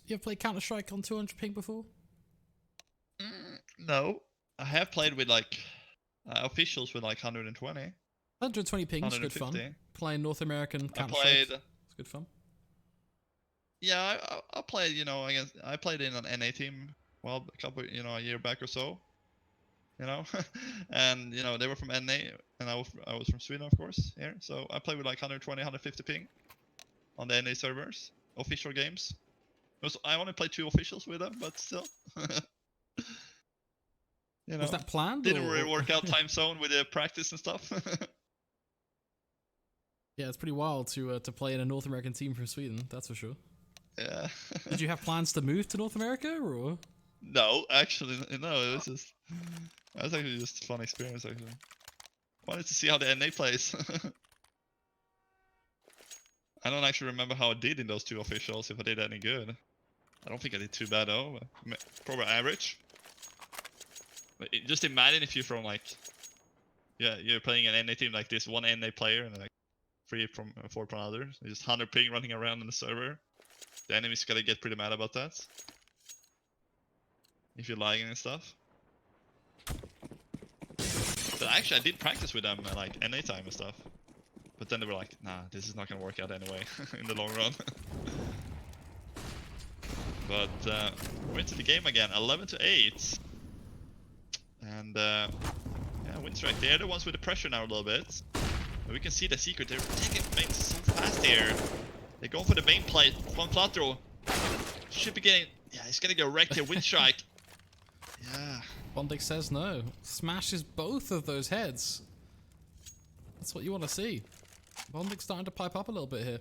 You ever played Counter-Strike on 200 ping before? No. I have played with like officials with like 120. 120 ping's good fun. Playing North American Counter-Strike. It's good fun. Yeah, I played, you know, I played in an NA team, well, a year back or so. You know, and you know they were from NA, and I was from Sweden, of course, here. So I played with like 120, 150 ping on the NA servers, official games. I only played 2 officials with them, but still. You know, was that planned? Didn't really work out time zone with the practice and stuff. Yeah, it's pretty wild to play in a North American team from Sweden. That's for sure. Yeah. Did you have plans to move to North America, or? No, actually, no. It was just. That was actually just a fun experience. Actually, wanted to see how the NA plays. I don't actually remember how I did in those 2 officials. If I did any good, I don't think I did too bad though. Probably average. But just imagine if you're from like, yeah, you're playing an NA team like this, 1 NA player and like 4 from others. Just 100 ping running around in the server. The enemy's gonna get pretty mad about that. If you're lagging and stuff. But actually, I did practice with them like NA time and stuff. But then they were like, nah, this is not gonna work out anyway in the long run. But we're into the game again, 11-8. And yeah, Winstrike, they're the ones with the pressure now a little bit. But we can see the secret, they're taking main so fast here. They're going for the main plate, one flat throw. Should be getting, yeah, he's gonna go wrecked here, Winstrike. Yeah. Bondik says no. Smashes both of those heads. That's what you want to see. Bondik's starting to pipe up a little bit here.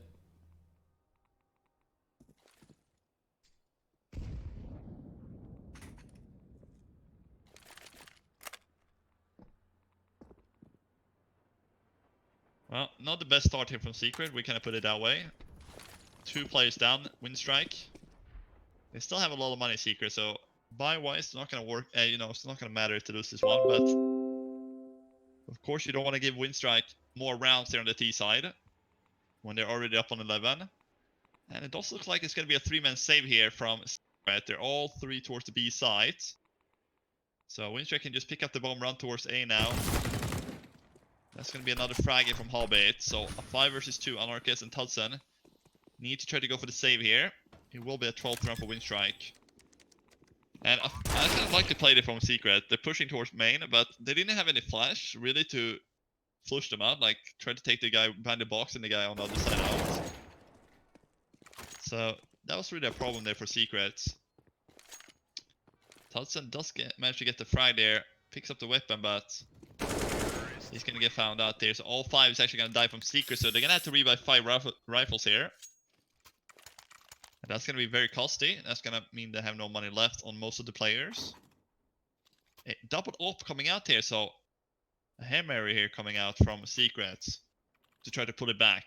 Well, not the best start here from Secret, we kind of put it that way. 2 players down, Winstrike. They still have a lot of money, Secret, so buy-wise, it's not going to work, you know, it's not going to matter to lose this one, but of course you don't want to give Winstrike more rounds there on the T side when they're already up on 11. And it does look like it's going to be a 3-man save here from Secret. They're all 3 towards the B side. So Winstrike can just pick up the bomb, run towards A now. That's going to be another frag here from Halbait. So a 5 versus 2, Anarchist and Tudson need to try to go for the save here. It will be a 12th round for Winstrike. And I kind of like to play it from Secret. They're pushing towards main, but they didn't have any flash really to flush them out. Like try to take the guy behind the box and the guy on the other side out. So that was really a problem there for Secret. Tudson does manage to get the frag there, picks up the weapon, but he's gonna get found out there. So all 5 is actually gonna die from Secret. So they're gonna have to revive 5 rifles here. And that's gonna be very costly. That's gonna mean they have no money left on most of the players. A double op coming out here, so a Hail Mary here coming out from Secrets to try to pull it back.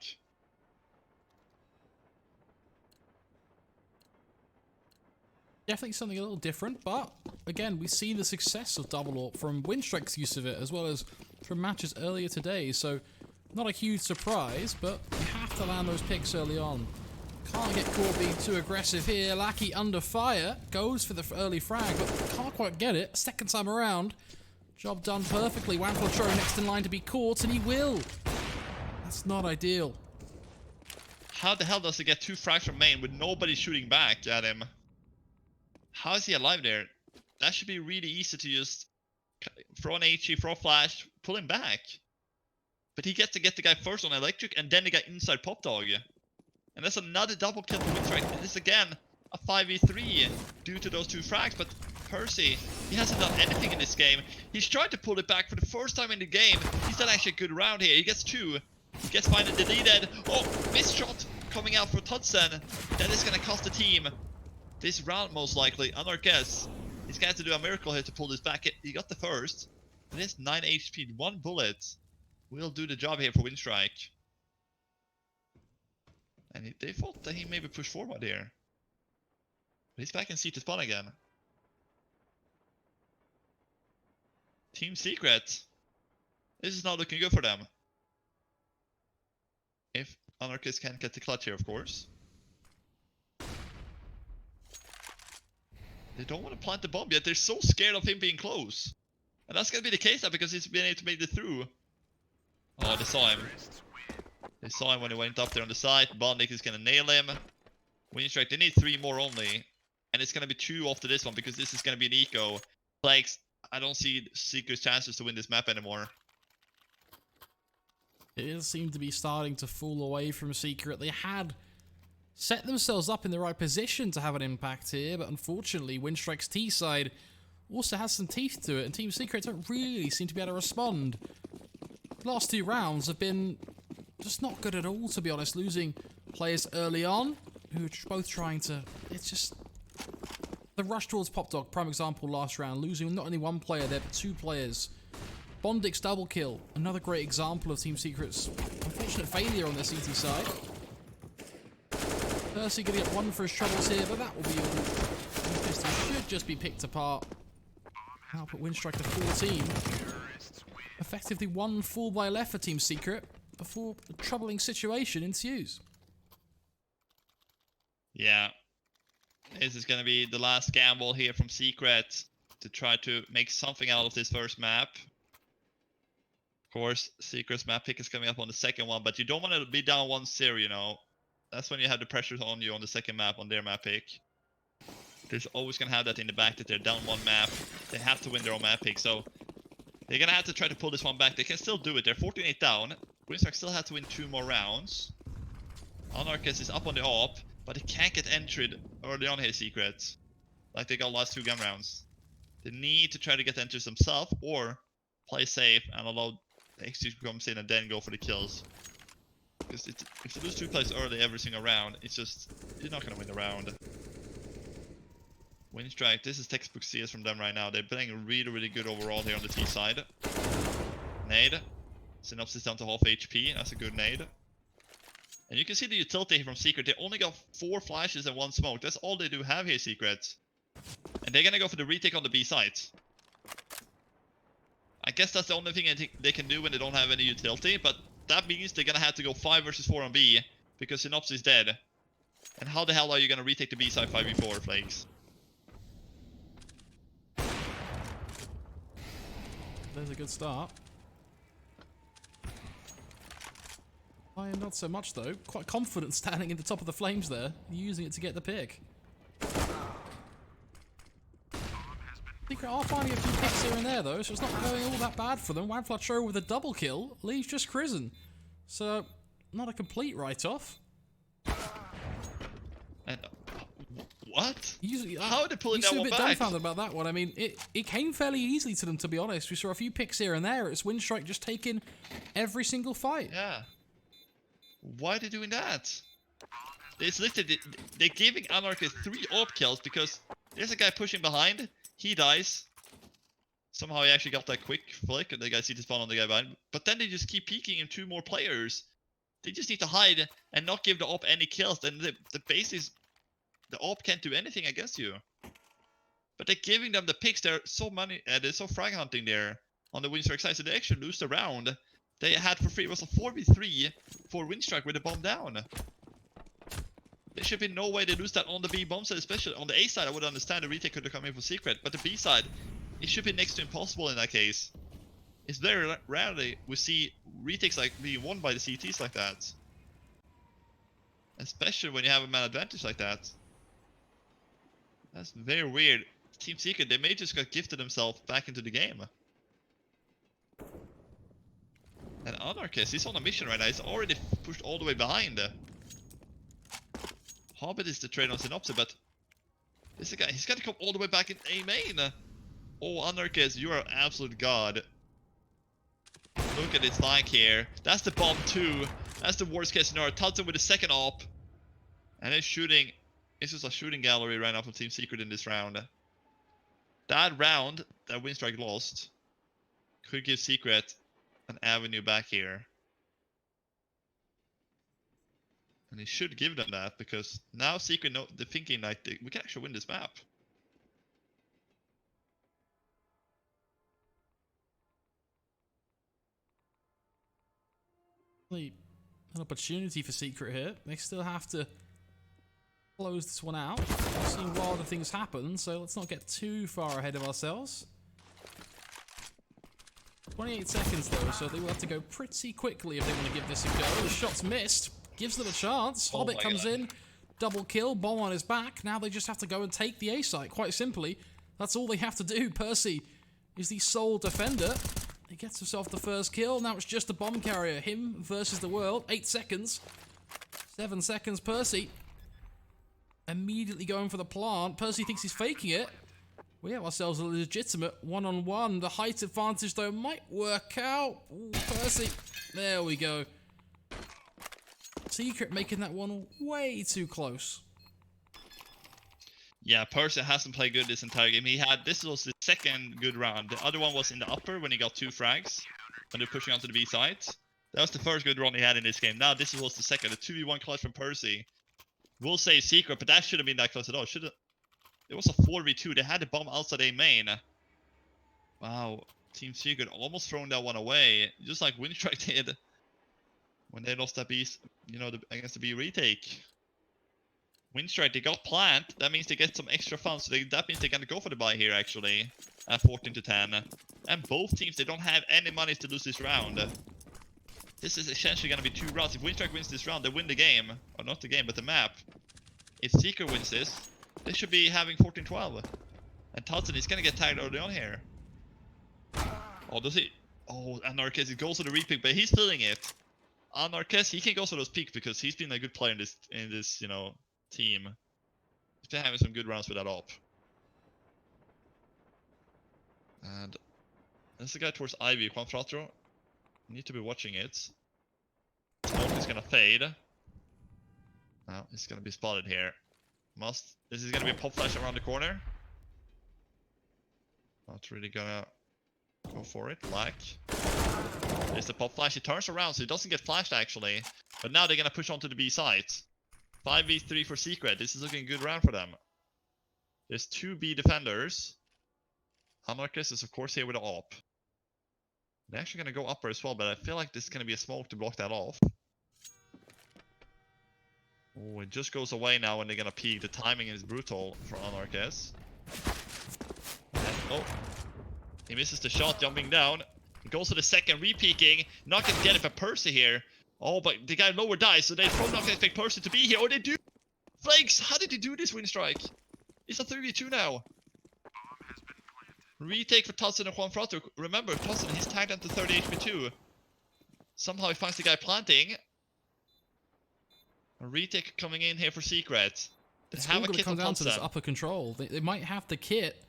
Definitely something a little different, but again, we see the success of double AWP from Winstrike's use of it, as well as from matches earlier today, so not a huge surprise, but you have to land those picks early on. Can't get caught being too aggressive here. Lackey under fire, goes for the early frag, but can't quite get it. Second time around, job done perfectly. Wanflachero next in line to be caught, and he will. That's not ideal. How the hell does he get 2 frags from main with nobody shooting back at him? How is he alive there? That should be really easy to just throw an HE, throw a flash, pull him back. But he gets to get the guy first on electric and then the guy inside pop dog. And that's another double kill for Winstrike. And this again, a 5v3 due to those 2 frags. But Percy, he hasn't done anything in this game. He's tried to pull it back for the first time in the game. He's done actually a good round here. He gets 2. He gets finally deleted. Oh, missed shot coming out for Tudson. That is going to cost the team this round most likely. Anarchist, he's going to have to do a miracle here to pull this back. He got the first. It is 9 HP. 1 bullet will do the job here for Winstrike. And they thought that he maybe pushed forward here. But he's back in seat to spawn again. Team Secret. This is not looking good for them. If Anarchist can't get the clutch here, of course. They don't want to plant the bomb yet. They're so scared of him being close. And that's going to be the case now because he's been able to make it through. Oh, they saw him. They saw him when he went up there on the side. Bondnik is going to nail him. Winstrike, they need 3 more only. And it's going to be 2 after this one because this is going to be an eco. Plagues, I don't see Seeker's chances to win this map anymore. It does seem to be starting to fall away from Secret. They had set themselves up in the right position to have an impact here, but unfortunately, Winstrike's T side also has some teeth to it, and Team Secret don't really seem to be able to respond. The last 2 rounds have been just not good at all, to be honest, losing players early on, who are both trying to... It's just... The rush towards Pop Dog, prime example last round, losing not only 1 player there, but 2 players. Bondik's double kill, another great example of Team Secret's unfortunate failure on their CT side. Percy going to get 1 for his troubles here, but that will be all. Pistol should just be picked apart. Now put Winstrike to 14. Effectively 1 full buy left for Team Secret before a troubling situation ensues. Yeah. This is going to be the last gamble here from Secret to try to make something out of this first map. Of course, Secret's map pick is coming up on the second one, but you don't want to be down 1-0, you know. That's when you have the pressure on you on the second map, on their map pick. There's always going to have that in the back that they're down 1 map. They have to win their own map pick, so they're going to have to try to pull this one back. They can still do it. They're 14-8 down. Winstrike still have to win 2 more rounds. Anarchist is up on the op, but they can't get entered early on here, Secret. Like they got last 2 gun rounds. They need to try to get enters themselves or play safe and allow the X-Kom comes in and then go for the kills. Because if you lose 2 plays early every single round, it's just, you're not going to win the round. Winstrike, this is textbook CS from them right now. They're playing really, really good overall here on the T side. Nade. Synopsis down to half HP. That's a good nade. And you can see the utility here from Secret. They only got 4 flashes and 1 smoke. That's all they do have here, Secret. And they're going to go for the retake on the B site. I guess that's the only thing they can do when they don't have any utility. But that means they're going to have to go 5 versus 4 on B. Because Synopsis is dead. And how the hell are you going to retake the B side 5v4, Flakes? There's a good start. I am not so much though. Quite confident standing in the top of the flames there, using it to get the pick. Secret are finding a few picks here and there though, so it's not going all that bad for them. Wildflower with a double kill leaves just Crizzen. So, not a complete write-off. And what? Usually, how are they pulling that one back? You seem a bit dumbfounded about that one. I mean, it came fairly easily to them, to be honest. We saw a few picks here and there. It's Winstrike just taking every single fight. Yeah. Why are they doing that? It's literally, they're giving Anarchist 3 AWP kills because there's a guy pushing behind. He dies. Somehow he actually got that quick flick and the guy sees the spawn on the guy behind. But then they just keep peeking in 2 more players. They just need to hide and not give the AWP any kills. Then the base is... The AWP can't do anything against you. But they're giving them the picks. They're so frag hunting there on the Winstrike side. So they actually lose the round. They had for free. It was a 4v3 for Winstrike with the bomb down. There should be no way they lose that on the B bomb side, especially on the A side. I would understand the retake could have come in for Secret, but the B side, it should be next to impossible in that case. It's very rarely we see retakes like being won by the CTs like that. Especially when you have a man advantage like that. That's very weird. Team Secret, they may just got gifted themselves back into the game. And Anarchist, he's on a mission right now. He's already pushed all the way behind. Hobbit is the trade on Synopsis, but this guy, he's got to come all the way back in A main. Oh, Anarchist, you are absolute god. Look at this flank here. That's the bomb too. That's the worst case scenario. Tudson with the second op. And he's shooting. It's just a shooting gallery right now from Team Secret in this round. That round that Winstrike lost could give Secret an avenue back here. And he should give them that because now Secret know they're thinking like we can actually win this map. An opportunity for Secret here. They still have to close this one out. We've seen wilder things happen, so let's not get too far ahead of ourselves. 28 seconds though, so they will have to go pretty quickly if they want to give this a go. The shot's missed, gives them a chance. Hobbit comes in, double kill, bomb on his back. Now they just have to go and take the A site, quite simply. That's all they have to do. Percy is the sole defender. He gets himself the first kill. Now it's just a bomb carrier. Him versus the world. 8 seconds. 7 seconds, Percy. Immediately going for the plant. Percy thinks he's faking it. We have ourselves a legitimate one-on-one. The height advantage, though, might work out. Ooh, Percy. There we go. Secret making that one way too close. Yeah, Percy hasn't played good this entire game. This was the second good round. The other one was in the upper when he got 2 frags. When they're pushing onto the B side. That was the first good run he had in this game. Now this was the second. The 2v1 clutch from Percy. We'll say Secret, but that shouldn't have been that close at all. It was a 4v2. They had the bomb outside A main. Wow. Team Secret almost throwing that one away. Just like Winstrike did when they lost that B, against the B retake. Winstrike, they got plant. That means they get some extra funds. So that means they're going to go for the buy here, actually. At 14-10. And both teams, they don't have any money to lose this round. This is essentially going to be 2 rounds. If Winstrike wins this round, they win the game. Or not the game, but the map. If Secret wins this, they should be having 14-12. And Townsend is going to get tired early on here. Oh, does he? Oh, Anarchist, he goes for the repick, but he's feeling it. Anarchist, he can go for those peaks because he's been a good player in this team. He's been having some good rounds with that op. And there's the guy towards Ivy, Quanfratro. You need to be watching it. Smoke is gonna fade. Now he's gonna be spotted here. This is gonna be a pop flash around the corner. Not really gonna go for it. Black. There's the pop flash. He turns around so he doesn't get flashed actually. But now they're gonna push onto the B site. 5v3 for Secret. This is looking a good round for them. There's 2 B defenders. Anarchist is of course here with the op. They're actually gonna go upper as well, but I feel like this is gonna be a smoke to block that off. Oh, it just goes away now when they're gonna peek. The timing is brutal for Anarchist. Oh, he misses the shot, jumping down. He goes for the second, re-peeking. Not gonna get it for Percy here. Oh, but the guy lower dies, so they're probably not gonna expect Percy to be here. Oh, they do! Flakes! How did he do this, Winstrike? It's a 3v2 now. Retake for Townsend and Quanfratro. Remember, Townsend, he's tagged into 30 HP too. Somehow he finds the guy planting. A retake coming in here for Secret. It's all going to come down to this upper control. They might have the kit,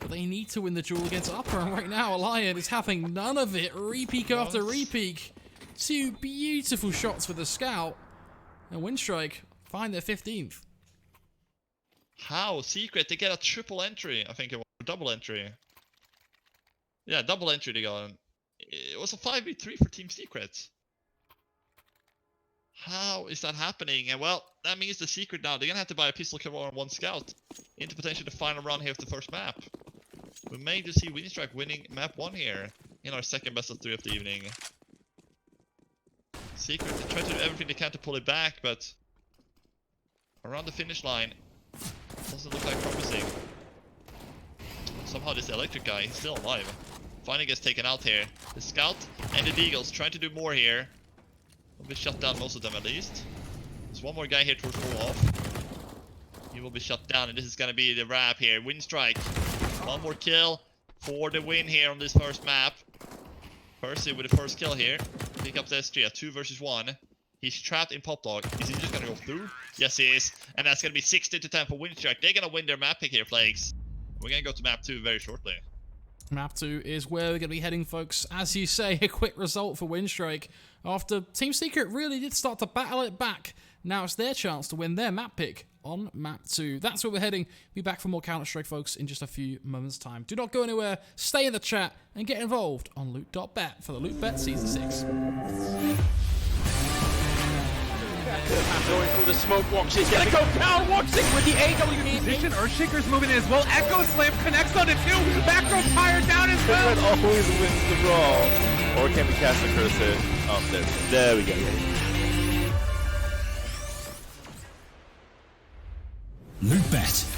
but they need to win the duel against upper. And right now, Alliant is having none of it. Repeak after repeak. 2 beautiful shots for the scout. And Winstrike find their 15th. How? Secret, they get a triple entry, I think it was. Double entry. Yeah, double entry they got. It was a 5v3 for Team Secret. How is that happening? And well, that means the Secret now, they're gonna have to buy a pistol cover on 1 scout into potentially the final round here of the first map. We may just see Winstrike winning map 1 here in our second best of 3 of the evening. Secret, they try to do everything they can to pull it back, but around the finish line, doesn't look like promising. Somehow this electric guy is still alive. Finally gets taken out here. The scout and the Deagles trying to do more here. Will be shut down, most of them at least. There's one more guy here towards full off. He will be shut down, and this is gonna be the wrap here. Winstrike. 1 more kill for the win here on this first map. Percy with the first kill here. Pick up the S3 at 2 versus 1. He's trapped in Pop Dog. Is he just gonna go through? Yes, he is. And that's gonna be 16-10 for Winstrike. They're gonna win their map pick here, Flakes. We're gonna go to map 2 very shortly. Map 2 is where we're gonna be heading, folks. As you say, a quick result for Winstrike. After Team Secret really did start to battle it back, now it's their chance to win their map pick on map 2. That's where we're heading. Be back for more Counter-Strike, folks, in just a few moments' time. Do not go anywhere. Stay in the chat and get involved on Loot.bet for the Lootbet Season 6. Going through the smoke walk, she's gonna go down, watching with the AW position. Earthshaker's moving in as well. Echo Slam connects on the 2. Back row tire down as well. Secret always wins the brawl. Or can we cast the cursor? Oh, there we go. Lootbet.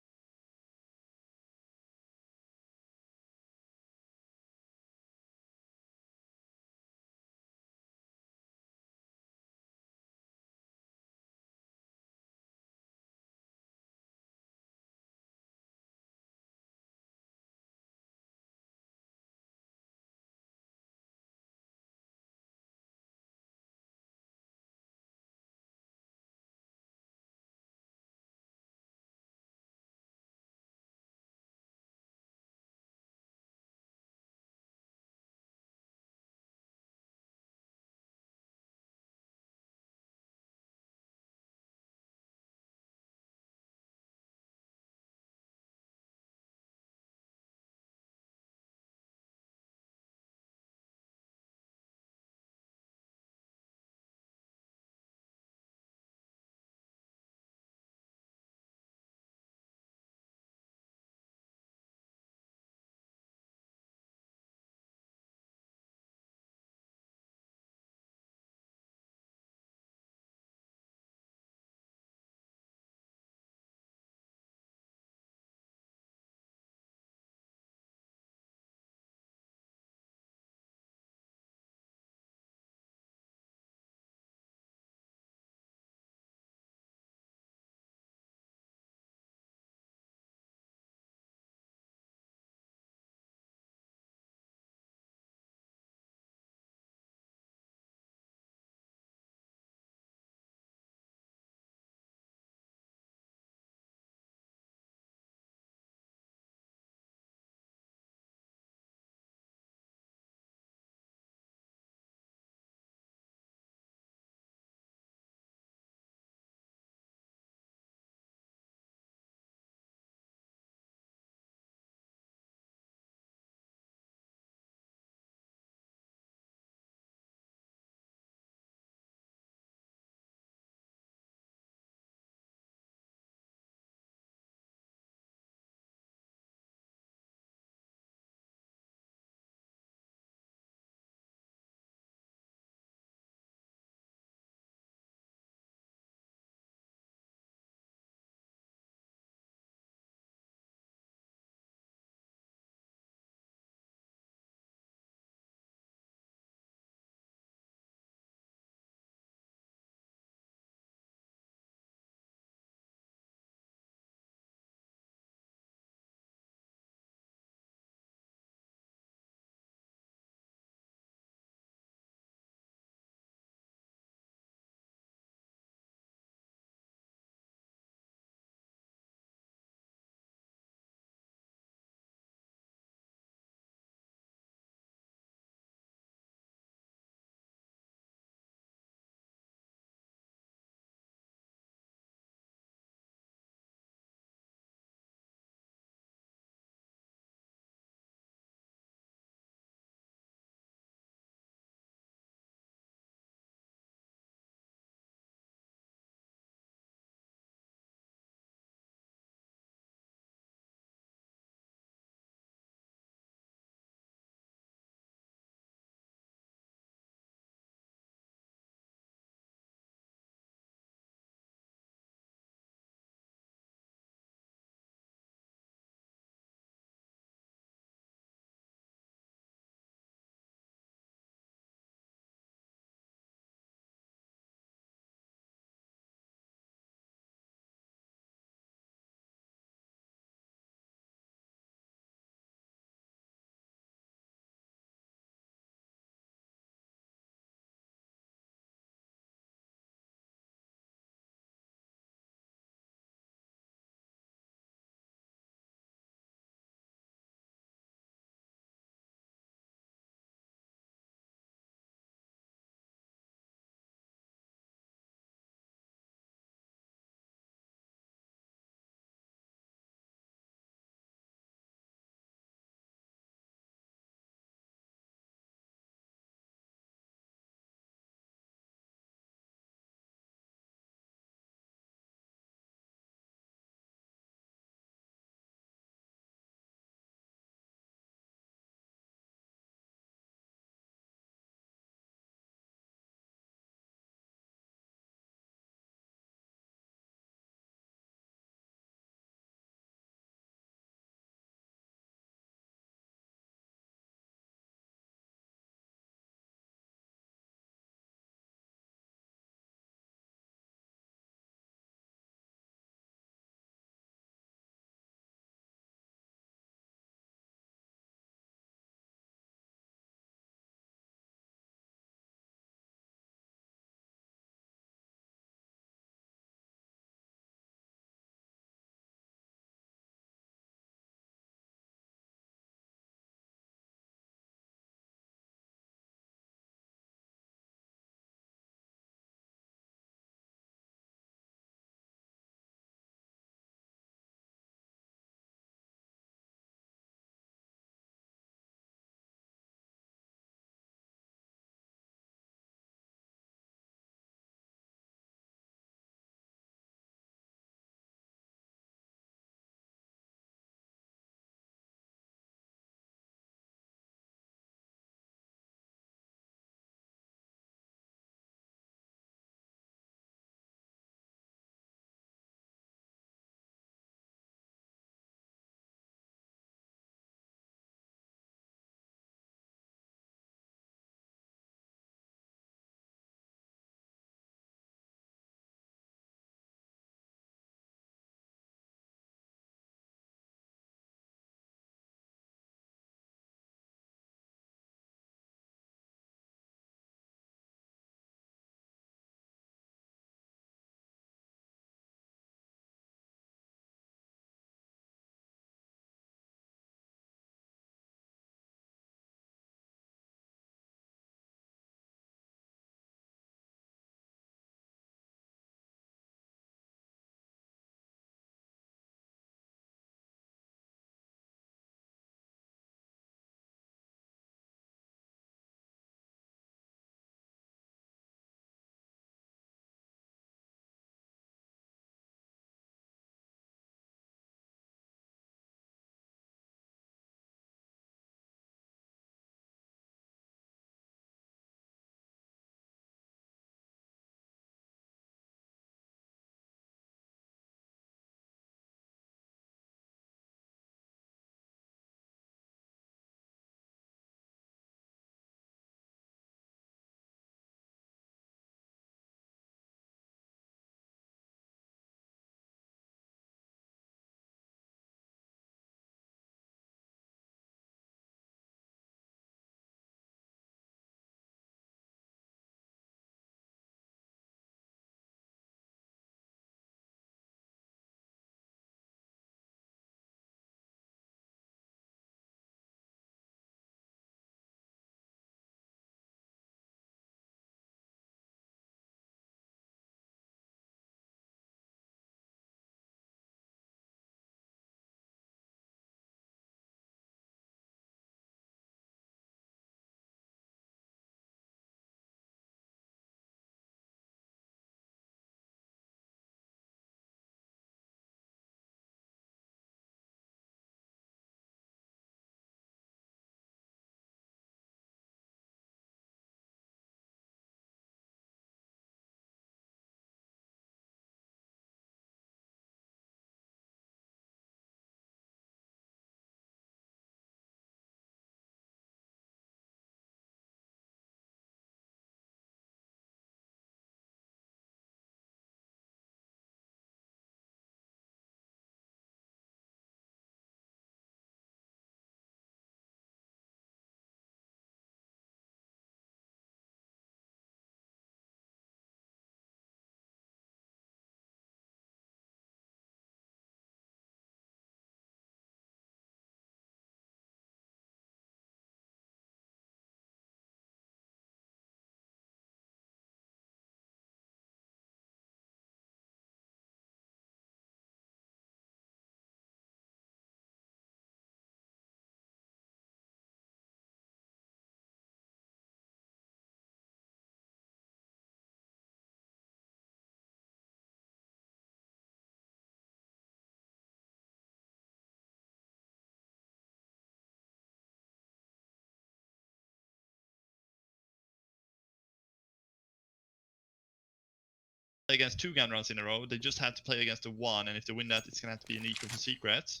play against 2 gun rounds in a row. They just have to play against the 1, and if they win that, it's gonna have to be an equal for secret.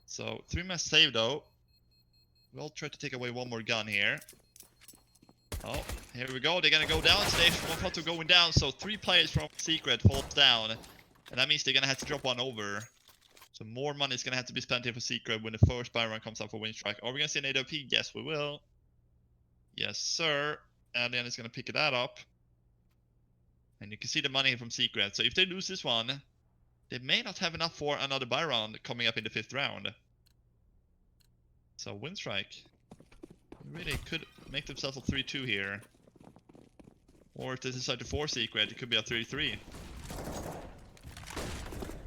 So 3-man save though. We'll try to take away 1 more gun here. Oh, here we go. They're gonna go down stage. 1 Flutter going down. So 3 players from secret falls down, and that means they're gonna have to drop 1 over. So more money is gonna have to be spent here for secret when the first buy run comes up for Winstrike. Are we gonna see an AWP? Yes, we will. Yes, sir. And then it's gonna pick that up. And you can see the money here from secret. So if they lose this one, they may not have enough for another buy round coming up in the 5th round. So Winstrike really could make themselves a 3-2 here. Or if they decide to force secret, it could be a 3-3.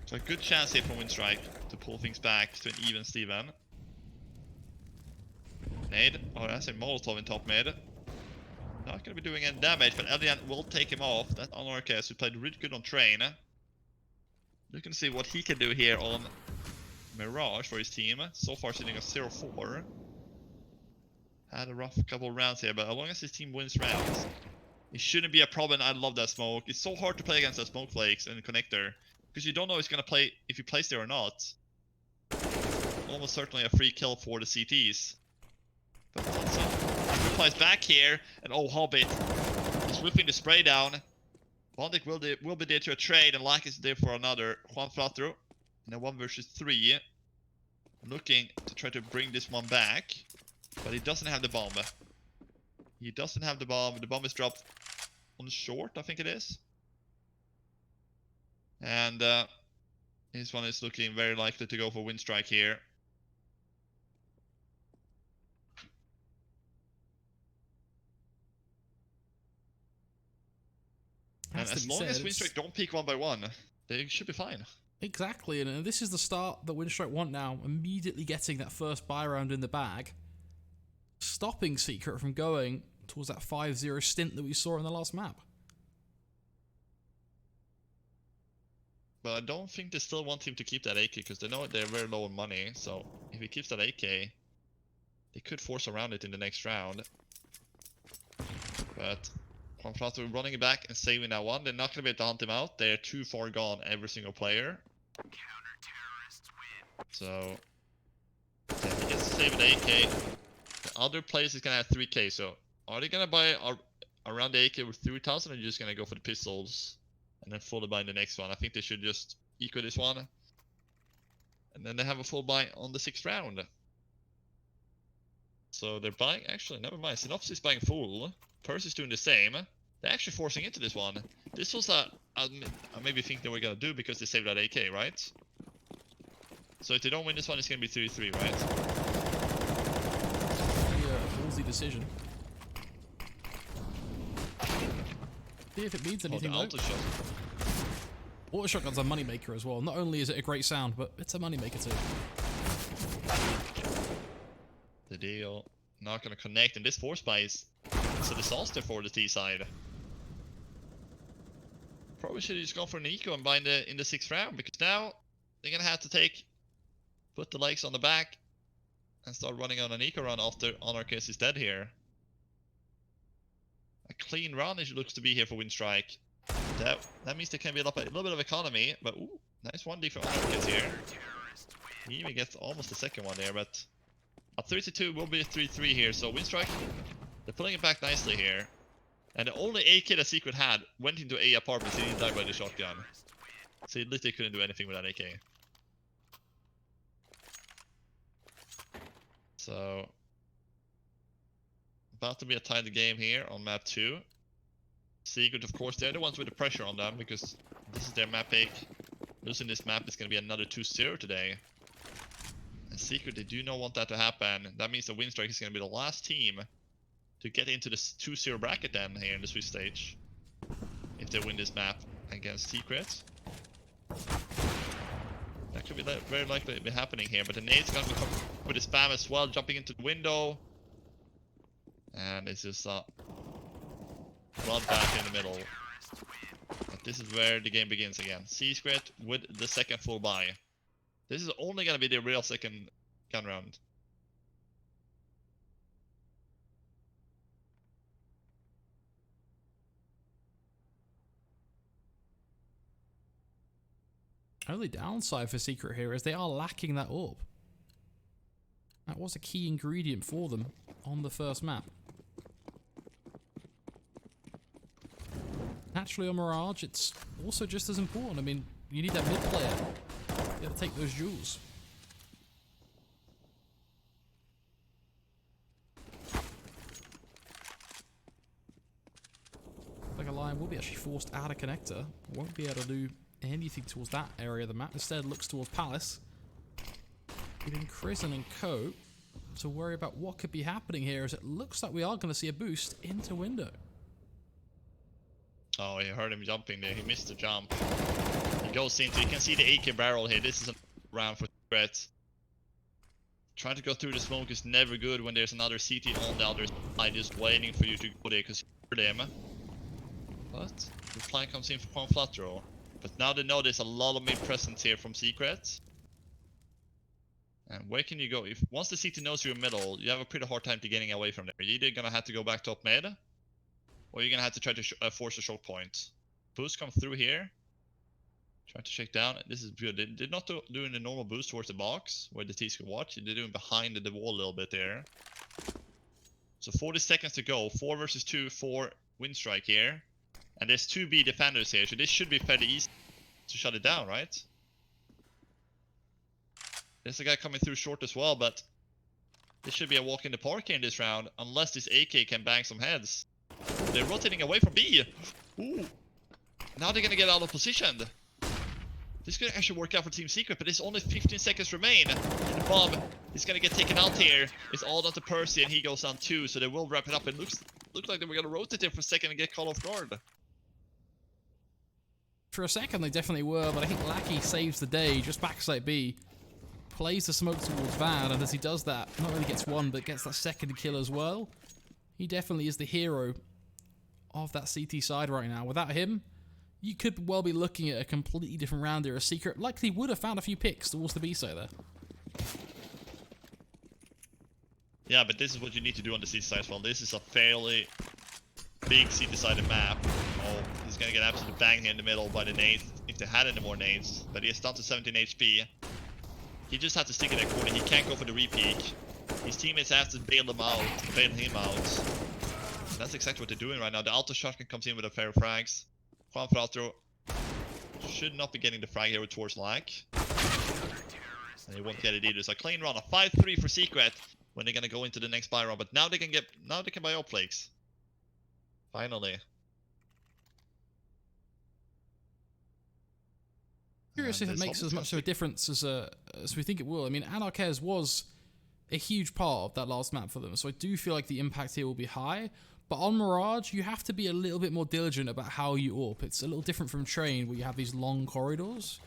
So a good chance here for Winstrike to pull things back to an even Steven. Nade. Oh, that's a Molotov in top mid. Not going to be doing any damage, but Elian will take him off. That Anarchist who played really good on Train. Looking to see what he can do here on Mirage for his team. So far sitting at 0-4. Had a rough couple of rounds here, but as long as his team wins rounds, it shouldn't be a problem. I love that smoke. It's so hard to play against that smoke flakes and connector, because you don't know if it's going to play, if you place there or not. Almost certainly a free kill for the CTs. But also, he plays back here, and oh, Hobbit is whipping the spray down. Bondic will be there to a trade, and Lack is there for another. Juan Flutter, and a 1 versus 3. Looking to try to bring this one back, but he doesn't have the bomb. He doesn't have the bomb. The bomb is dropped on short, I think it is. And this one is looking very likely to go for Winstrike here. And as long as Winstrike don't peek 1 by 1, they should be fine. Exactly, and this is the start that Winstrike want now. Immediately getting that first buy round in the bag. Stopping Secret from going towards that 5-0 stint that we saw in the last map. But I don't think they still want him to keep that AK, because they know they're very low on money. So if he keeps that AK, they could force around it in the next round. But Juan Flutter running it back and saving that one. They're not going to be able to hunt him out. They're too far gone, every single player. So yeah, he gets to save an AK. The other players is going to have 3k. So are they going to buy around the AK with 3000, or are you just going to go for the pistols and then fully buy the next one? I think they should just eco this one. And then they have a full buy on the 6th round. So they're buying, actually, never mind. Synopsis is buying full. Percy is doing the same. They're actually forcing into this one. This was I maybe think they were gonna do because they saved that AK, right? So if they don't win this one, it's gonna be 3-3, right? Yeah, ballsy decision. See if it means anything. Oh, the auto shot. Auto shotgun's a moneymaker as well. Not only is it a great sound, but it's a moneymaker too. The deal. Not gonna connect, and this force buy is a disaster for the T side. Probably should have just gone for an eco and buy in the 6th round, because now they're gonna have to put the legs on the back and start running on an eco run after Anarchist is dead here. A clean run it looks to be here for Winstrike. That means there can be a little bit of economy, but ooh, nice 1D for Anarchist here. He even gets almost the second one there, but a 32 will be a 3-3 here, so Winstrike, they're pulling it back nicely here. And the only AK that Secret had went into A apartments, he didn't die by the shotgun. So he literally couldn't do anything with that AK. So, about to be a tied game here on map 2. Secret, of course, they're the ones with the pressure on them, because this is their map pick. Losing this map is going to be another 2-0 today. And Secret, they do not want that to happen. That means the Winstrike is going to be the last team to get into this 2-0 bracket then here in the Swiss stage. If they win this map against Secret. That could be very likely to be happening here, but the nade's going to come with the spam as well, jumping into the window. And it's just a bloodbath in the middle. But this is where the game begins again. Secret with the second full buy. This is only going to be the real second gun round. only downside for Secret here is they are lacking that orb. That was a key ingredient for them on the first map. Naturally on Mirage, it's also just as important. I mean, you need that mid player. You gotta take those jewels. Like a Lion will be actually forced out of connector. Won't be able to do anything towards that area of the map. Instead looks towards Palace. Giving Chris and Co to worry about what could be happening here, as it looks like we are going to see a boost into window. Oh, you heard him jumping there. He missed the jump. He goes into, you can see the AK barrel here. This is a round for Secret. Trying to go through the smoke is never good when there's another CT on the other side just waiting for you to go there because you heard him. But the flank comes in from flat draw. But now they know there's a lot of mid presence here from Secret. And where can you go? If once the CT knows you're middle, you have a pretty hard time to getting away from there. You're either gonna have to go back top mid, or you're gonna have to try to force a short point. Boost comes through here. Trying to check down. This is good. They're not doing the normal boost towards the box where the T's can watch. They're doing behind the wall a little bit there. So 40 seconds to go. 4 versus 2 for Winstrike here. And there's 2 B defenders here, so this should be fairly easy to shut it down, right? There's a guy coming through short as well, but this should be a walk in the park here in this round, unless this AK can bang some heads. They're rotating away from B. Ooh. Now they're gonna get out of position. This could actually work out for Team Secret, but there's only 15 seconds remain. And Bob is gonna get taken out here. It's all down to Percy, and he goes down 2, so they will wrap it up. It looks like they were gonna rotate there for a second and get caught off guard. For a second they definitely were, but I think Lackey saves the day. Just backside B. Plays the smoke towards Van, and as he does that, not only gets one, but gets that second kill as well. He definitely is the hero of that CT side right now. Without him, you could well be looking at a completely different round here. A Secret likely would have found a few picks towards the B side there. Yeah, but this is what you need to do on the CT side as well. This is a fairly big CT-sided map. Oh, he's gonna get absolutely banged here in the middle by the nades, if they had any more nades. But he is down to 17 HP. He just has to stick in that corner. He can't go for the re-peek. His teammates have to bail him out. That's exactly what they're doing right now. The auto shotgun comes in with a pair of frags. Juan Frautro should not be getting the frag here towards Lack. And he won't get it either. So a clean run, a 5-3 for Secret when they're gonna go into the next buy run. But now they can buy all plagues. Finally. Curious if it makes as much of a difference as we think it will. I mean, Anarchez was a huge part of that last map for them, so I do feel like the impact here will be high. But on Mirage, you have to be a little bit more diligent about how you AWP. It's a little different from Train, where you have these long corridors.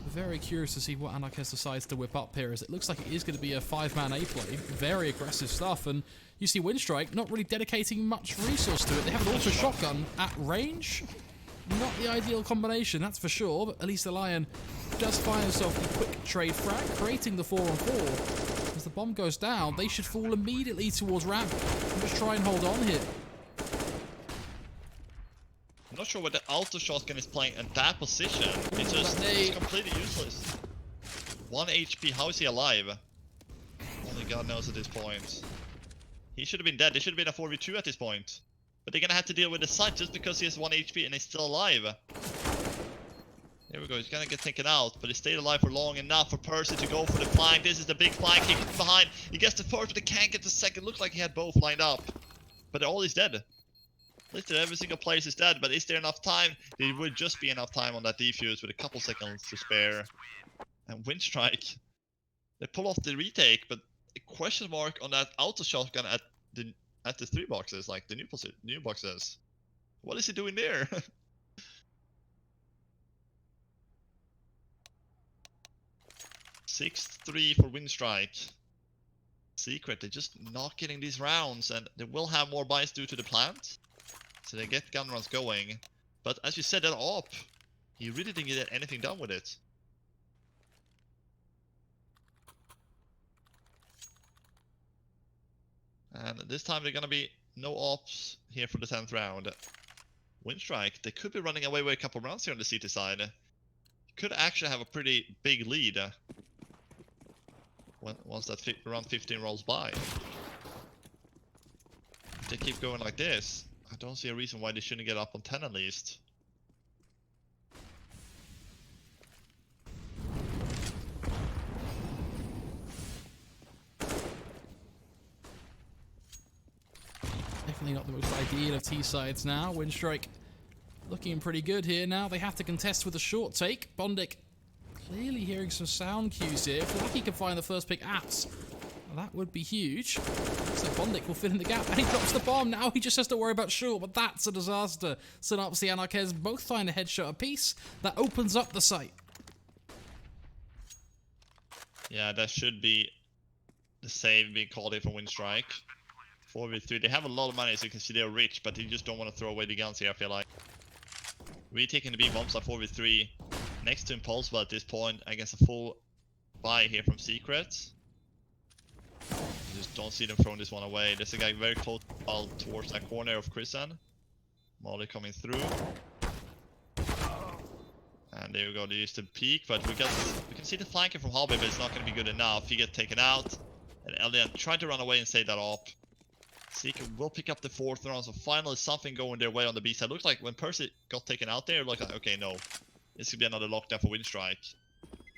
Very curious to see what Anarchez decides to whip up here, as it looks like it is going to be a 5-man A play. Very aggressive stuff, and you see Winstrike not really dedicating much resource to it. They have an auto shotgun at range. Not the ideal combination, that's for sure, but at least the Lion does find himself a quick trade frag, creating the 4-on-4. As the bomb goes down, they should fall immediately towards ramp and just try and hold on here. I'm not sure what the auto shotgun is playing in that position. It's just completely useless. 1 HP, how is he alive? Only God knows at this point. He should have been dead. They should have been a 4v2 at this point. But they're gonna have to deal with the side just because he has 1 HP and he's still alive. There we go, he's gonna get taken out, but he stayed alive for long enough for Percy to go for the flank. This is the big flank, he gets behind, he gets the first, but he can't get the second. Looks like he had both lined up. But all is dead. Literally every single player is dead, but is there enough time? There would just be enough time on that defuse with a couple seconds to spare. And Winstrike, they pull off the retake, but a question mark on that auto shotgun at the 3 boxes, like the new boxes. What is he doing there? (6-3) for Winstrike. Secret, they're just not getting these rounds, and they will have more buys due to the plant. So they get gun runs going. But as you said, that AWP, he really didn't get anything done with it. And this time they're gonna be no ops here for the 10th round. Winstrike, they could be running away with a couple rounds here on the CT side. could actually have a pretty big lead once that round 15 rolls by. If they keep going like this, I don't see a reason why they shouldn't get up on 10 at least. Definitely not the most ideal of T-sides now. Winstrike looking pretty good here now. They have to contest with a short take. Bondik clearly hearing some sound cues here. If Lucky can find the first pick apps, that would be huge. So Bondik will fit in the gap, and he drops the bomb. Now he just has to worry about short, but that's a disaster. Synopsy and Arquez both find a headshot apiece. That opens up the site. Yeah, that should be the save being called in from Winstrike. 4v3. They have a lot of money, as you can see. They're rich, but they just don't want to throw away the guns here, I feel like. Retaking the B bombs are 4v3. Next to Impulsible at this point against a full buy here from Secret. Just don't see them throwing this one away. There's a guy very close towards that corner of Chrisen. Molly coming through. And there we go, they used to peek, but we can see the flanking from Hobby, but it's not going to be good enough. He gets taken out, and Elian tried to run away and save that up. Secret will pick up the 4th round, so finally something going their way on the B side. Looks like when Percy got taken out there, like, okay, no, this could be another lockdown for Winstrike.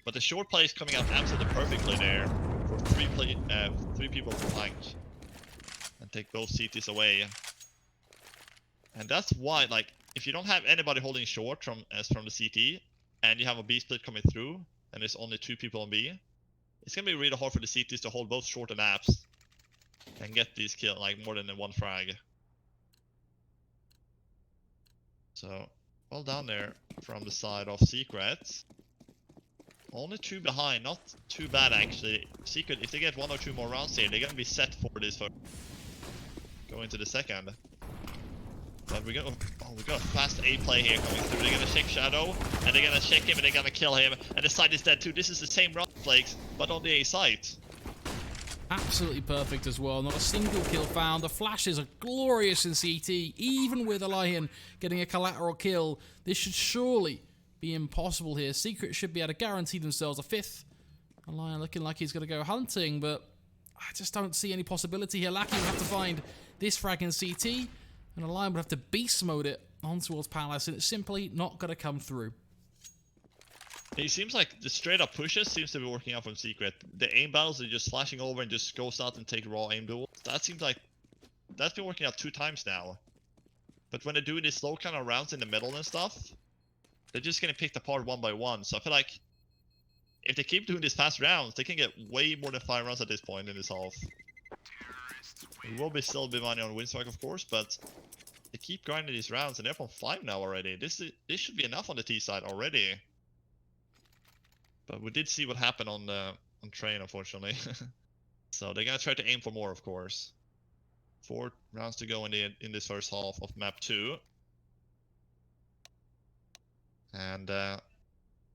But the short play is coming out absolutely perfectly there for 3 people to flank and take both CTs away. And that's why, like, if you don't have anybody holding short from the CT, and you have a B split coming through, and there's only 2 people on B, it's gonna be really hard for the CTs to hold both short and apps and get these kills, like more than one frag. So, well down there from the side of Secret. Only 2 behind, not too bad actually. Secret, if they get 1 or 2 more rounds here, they're gonna be set for this first. Go into the second. But we got a fast A play here coming through. They're gonna check Shadow, and they're gonna check him, and they're gonna kill him. And the site is dead too. This is the same round, Flakes, but on the A site. Absolutely perfect as well. Not a single kill found. The flashes are glorious in CT. Even with Elian getting a collateral kill, this should surely be impossible here. Secret should be able to guarantee themselves a 5th. Elian looking like he's going to go hunting, but I just don't see any possibility here. Lackey would have to find this frag in CT, and Elian would have to beast mode it on towards Palace, and it's simply not going to come through. It seems like the straight up pushes seems to be working out from Secret. The aim battles are just flashing over and just goes out and take raw aim duels. That seems like that's been working out 2 times now. But when they do these slow kind of rounds in the middle and stuff, they're just getting picked apart one by one. So I feel like if they keep doing these fast rounds, they can get way more than 5 rounds at this point in this half. It will be still be money on Winstrike, of course, but they keep grinding these rounds, and they're on 5 now already. This should be enough on the T side already. But we did see what happened on train, unfortunately. So they're gonna try to aim for more, of course. 4 rounds to go in this first half of map 2. And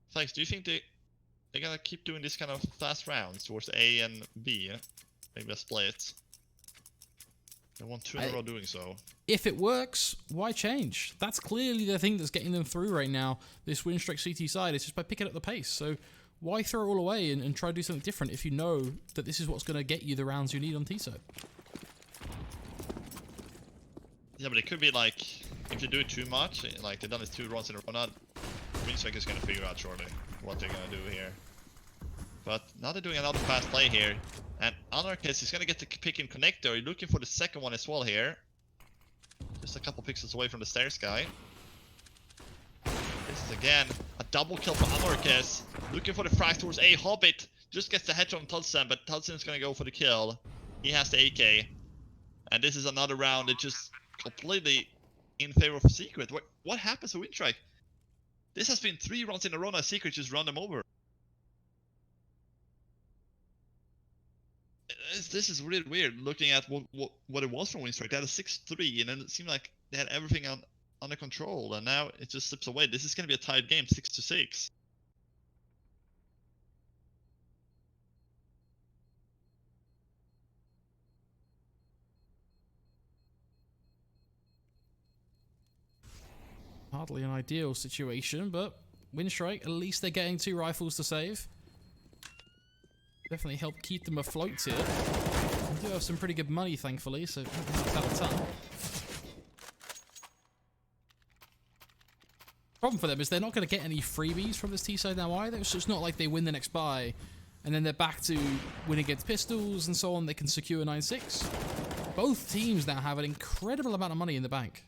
Flex, do you think they're gonna keep doing this kind of fast rounds towards A and B? Maybe a split. They won 2 in a row doing so. If it works, why change? That's clearly the thing that's getting them through right now. This Winstrike CT side is just by picking up the pace. So why throw it all away and try to do something different if you know that this is what's going to get you the rounds you need on T-side? Yeah, but it could be like, if they do it too much, like they've done this 2 runs in a row, not Winstrike is going to figure out shortly what they're going to do here. But now they're doing another fast play here, and Anarchist is going to get the pick in connector. You're looking for the second one as well here. Just a couple pixels away from the stairs guy. This is again a double kill for Anarchist. Looking for the frag towards A. Hobbit just gets the headshot on Tudsen, but Tudsen's going to go for the kill. He has the AK. And this is another round that just completely in favor of Secret. What happens to Winstrike? This has been 3 rounds in a row now. Secret just run them over. This is really weird looking at what it was from Winstrike. They had a 6-3, and then it seemed like they had everything under control, and now it just slips away. This is going to be a tied game, 6-6. Hardly an ideal situation, but Winstrike, at least they're getting 2 rifles to save. Definitely help keep them afloat here. We do have some pretty good money, thankfully, so we don't have to have a ton. Problem for them is they're not going to get any freebies from this T-side now either, so it's not like they win the next buy and then they're back to winning against pistols and so on. They can secure 9-6. Both teams now have an incredible amount of money in the bank.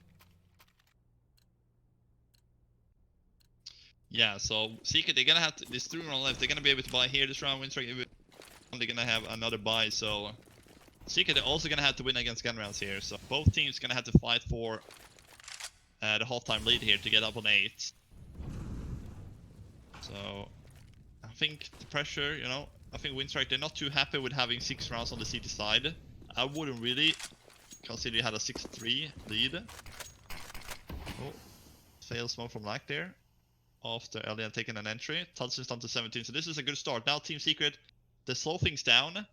Yeah, so Secret, they're gonna have to, this 3 round left, they're gonna be able to buy here this round, Winstrike, they're gonna have another buy, so Secret, they're also gonna have to win against gun rounds here, so both teams gonna have to fight for the halftime lead here to get up on 8. So I think the pressure, you know, I think Winstrike, they're not too happy with having 6 rounds on the CT side. I wouldn't really consider you had a 6-3 lead. Oh, fail smoke from Lack there. After Elian taking an entry. Touches down to 17, so this is a good start. Now Team Secret, they slow things down.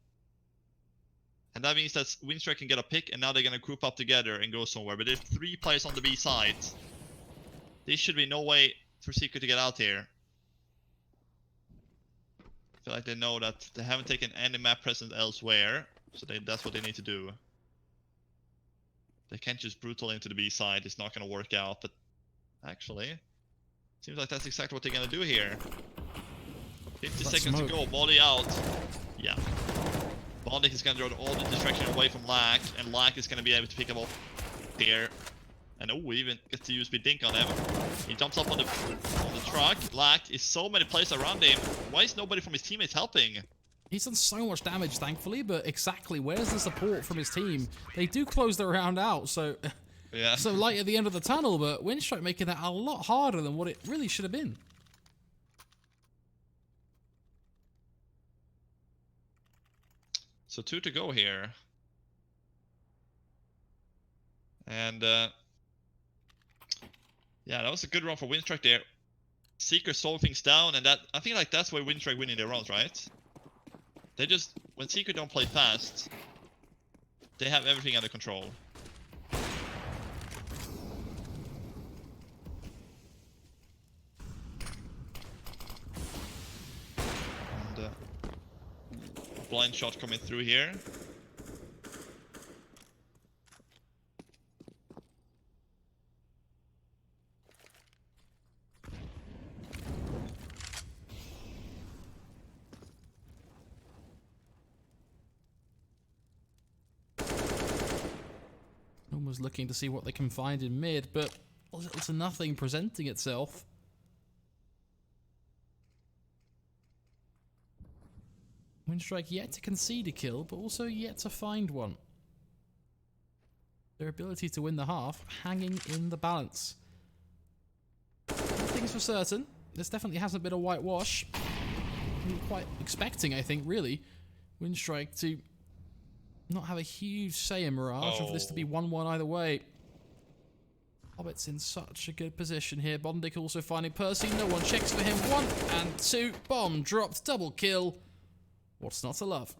And that means that Winstrike can get a pick, and now they're gonna group up together and go somewhere. But there's 3 players on the B side. There should be no way for Secret to get out here. I feel like they know that they haven't taken any map presence elsewhere, so that's what they need to do. They can't just brutal into the B side, it's not gonna work out, but actually, seems like that's exactly what they're gonna do here. 50 seconds to go, Molly out. Yeah. Bondic is gonna draw all the distraction away from Lack, and Lack is gonna be able to pick up all here. And oh, we even gets the USB dink on him. He jumps up on the truck. Lack is so many players around him. Why is nobody from his teammates helping? He's done so much damage, thankfully, but exactly, where's the support from his team? They do close the round out, so yeah. So light at the end of the tunnel, but Winstrike making that a lot harder than what it really should have been. So 2 to go here. And yeah, that was a good run for Winstrike there. Seeker slowing things down, and that I think like that's where Winstrike winning their rounds, right? They just, when Seeker don't play fast, they have everything under control. And blind shot coming through here. Almost looking to see what they can find in mid, but little to nothing presenting itself. Winstrike yet to concede a kill, but also yet to find one. Their ability to win the half hanging in the balance. Things for certain. This definitely hasn't been a whitewash. We were quite expecting, I think, really, Winstrike to not have a huge say in Mirage, or for this to be 1-1 either way. Hobbit's in such a good position here. Bondic also finding Percy. No one checks for him. 1 and 2. Bomb dropped. Double kill. What's not to love?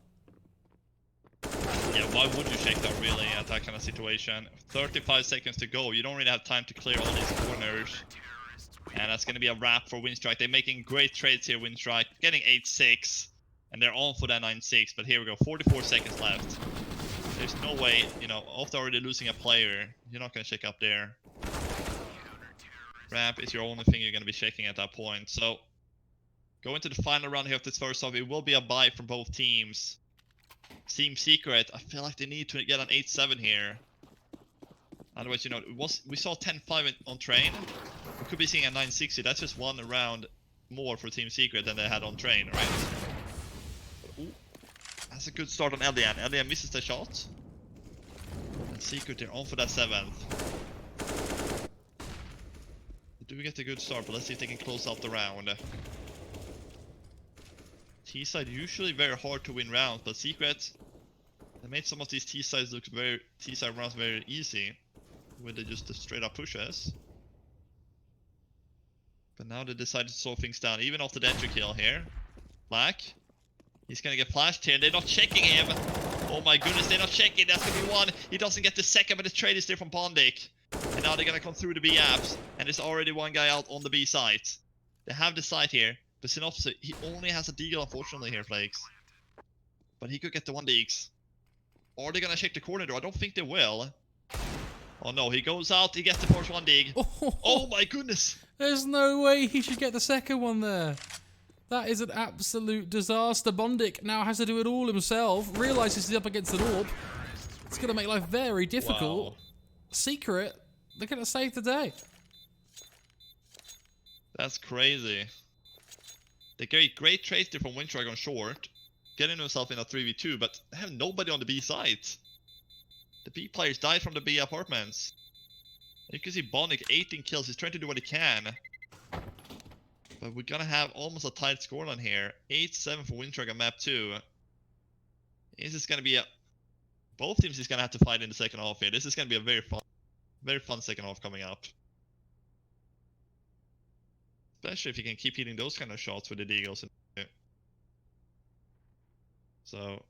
Yeah, why would you shake that really at that kind of situation? 35 seconds to go. You don't really have time to clear all these corners. And that's going to be a wrap for Winstrike. They're making great trades here, Winstrike. Getting 8-6. And they're on for that 9-6. But here we go. 44 seconds left. There's no way, you know, after already losing a player, you're not going to shake up there. Ramp is your only thing you're going to be shaking at that point. So, go into the final round here of this first off. It will be a bye for both teams. Team Secret, I feel like they need to get an 8-7 here. Otherwise, you know, we saw 10-5 on train. We could be seeing a 9-60. That's just 1 round more for Team Secret than they had on train, right? Ooh, that's a good start on Elian. Elian misses the shot. And Secret, they're on for that 7th. They do get a good start, but let's see if they can close out the round. T-side usually very hard to win rounds, but Secret, they made some of these T-sides look T-side rounds very easy, with just straight up pushes. But now they decided to slow things down, even after the entry kill here. Black, he's gonna get flashed here, they're not checking him! Oh my goodness, they're not checking, that's gonna be 1! He doesn't get the second, but the trade is there from Bondic. And now they're gonna come through the B apps, and there's already 1 guy out on the B site. They have the site here, but Synopsis, he only has a deagle, unfortunately, here, Flakes. But he could get the 1 deags. Are they gonna check the corner door? I don't think they will. Oh no, he goes out, he gets the first 1 dig. Oh my goodness! There's no way he should get the second one there. That is an absolute disaster. Bondic now has to do it all himself. Realizes he's up against an AWP. It's going to make life very difficult. Wow. Secret, they're going to save the day. That's crazy. They get great trades there from Winstrike on short. Getting himself in a 3v2, but they have nobody on the B site. The B players died from the B apartments. You can see Bondic 18 kills. He's trying to do what he can. But we're gonna have almost a tight scoreline here. 8-7 for Winstrike on map 2. This is gonna be a... Both teams is gonna have to fight in the second half here. This is gonna be a very fun second half coming up. Especially if you can keep hitting those kind of shots with the deagles. So...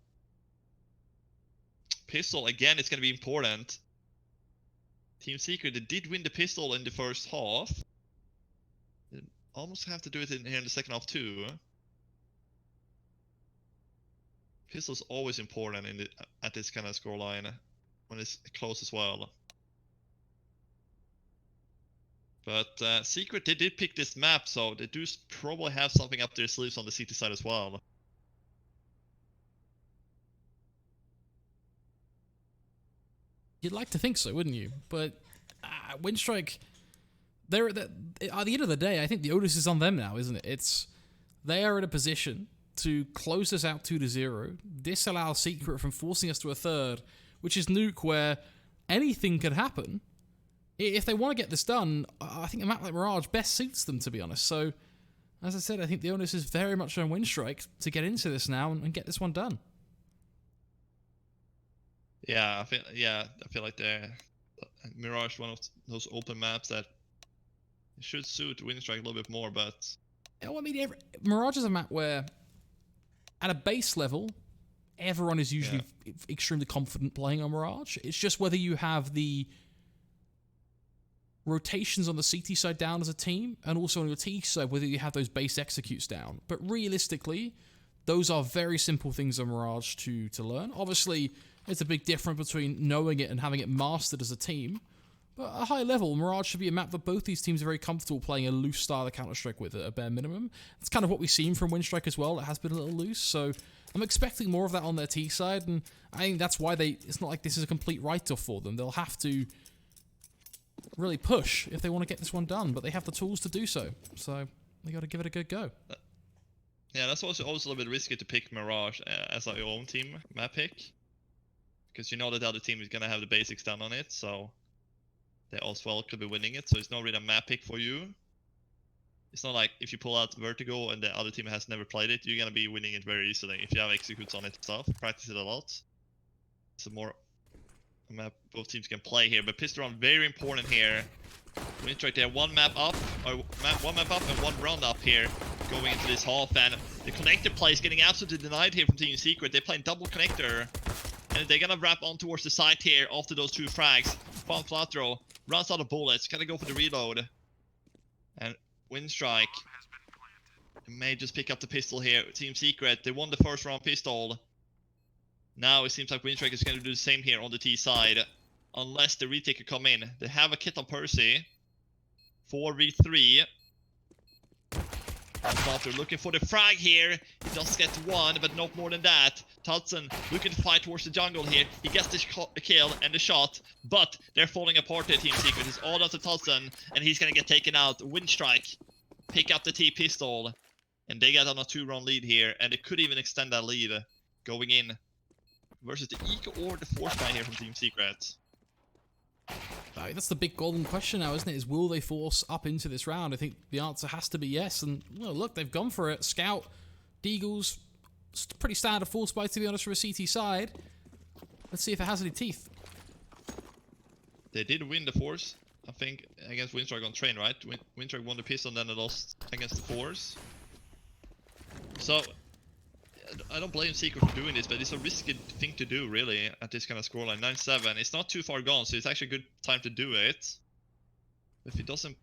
Pistol, again, it's gonna be important. Team Secret, they did win the pistol in the first half. They almost have to do it here in the second half too. Pistol's always important in at this kind of scoreline when it's close as well. But Secret, they did pick this map, so they do probably have something up their sleeves on the CT side as well. You'd like to think so, wouldn't you? But Winstrike, they're at the end of the day, I think the onus is on them now, isn't it? They are in a position to close this out 2-0, disallow Secret from forcing us to a third, which is Nuke, where anything could happen. If they want to get this done, I think a map like Mirage best suits them, to be honest. So, as I said, I think the onus is very much on Winstrike to get into this now and get this one done. Yeah, I feel like Mirage, one of those open maps that should suit Winstrike a little bit more, but... I mean, Mirage is a map where, at a base level, everyone is usually extremely confident playing on Mirage. It's just whether you have the rotations on the CT side down as a team, and also on your T side, whether you have those base executes down. But realistically, those are very simple things on Mirage to learn. Obviously, there's a big difference between knowing it and having it mastered as a team. But at a high level, Mirage should be a map that both these teams are very comfortable playing a loose style of Counter-Strike with at a bare minimum. That's kind of what we've seen from Winstrike as well. It has been a little loose, so I'm expecting more of that on their T side, and I think that's why it's not like this is a complete write-off for them. They'll have to really push if they want to get this one done, but they have the tools to do so. So they got to give it a good go. Yeah, that's also a little bit risky to pick Mirage as our own team map pick. Because you know that the other team is going to have the basics done on it, so they as well could be winning it, so it's not really a map pick for you. It's not like if you pull out Vertigo and the other team has never played it, you're going to be winning it very easily if you have executes on it yourself, practice it a lot. It's a more map both teams can play here, but pistol round very important here. Winstrike, they have one map up and one round up here going into this half, and the connector play is getting absolutely denied here from Team Secret. They're playing double connector. And they're gonna wrap on towards the side here after those 2 frags. Farm flat throw, runs out of bullets, gonna go for the reload. And Winstrike may just pick up the pistol here. Team Secret, they won the first round pistol. Now it seems like Winstrike is gonna do the same here on the T side. Unless the retake could come in. They have a kit on Percy. 4v3. They're looking for the frag here. He does get one, but not more than that. Tudson looking to fight towards the jungle here. He gets the kill and the shot, but they're falling apart there, Team Secret. It's all down to Tudson, and he's gonna get taken out. Winstrike pick up the T-pistol, and they get on a 2-round lead here, and they could even extend that lead going in versus the Eco or the Force guy here from Team Secret. That's the big golden question now, isn't it? Is will they force up into this round? I think the answer has to be yes. And, well, look, they've gone for it. Scout, Deagles, pretty standard force buy, to be honest, from a CT side. Let's see if it has any teeth. They did win the Force, I think, against Winstrike on train, right? Winstrike won the pistol and then they lost against the Force. So, I don't blame Secret for doing this, but it's a risky thing to do, really, at this kind of scoreline. 9-7. It's not too far gone, so it's actually a good time to do it. If it doesn't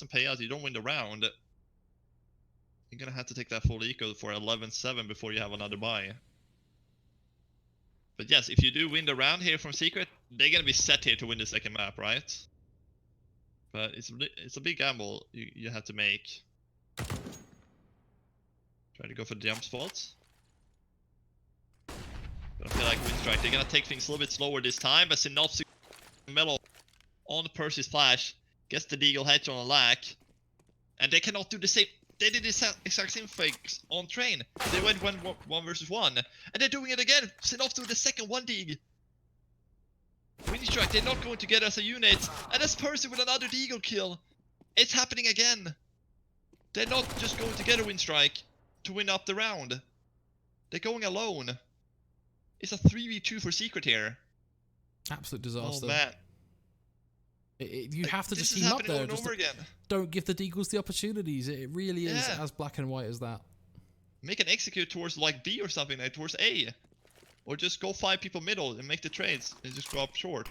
pay out, you don't win the round. you're gonna have to take that full eco for 11-7 before you have another buy. But yes, if you do win the round here from Secret, they're gonna be set here to win the second map, right? But it's a big gamble you have to make. Try to go for the jump spots. But I feel like Winstrike, they're gonna take things a little bit slower this time, but Synopsis Mellow on Percy's flash gets the Deagle hedge on a lack. And they cannot do the same. They did the exact same fakes on Train. They went 1 versus 1. And they're doing it again. Synopsis with the second 1 Deagle. Winstrike, they're not going together as a unit. And that's Percy with another Deagle kill. It's happening again. They're not just going together, Winstrike, to win up the round. They're going alone. It's a 3v2 for Secret here. Absolute disaster. Oh man. You have to just this team is up happening there. over and Just over again. don't give the Deagles the opportunities. It really is Yeah. as black and white as that. Make an execute towards like B or something, like towards A. Or just go 5 people middle and make the trades and just go up short.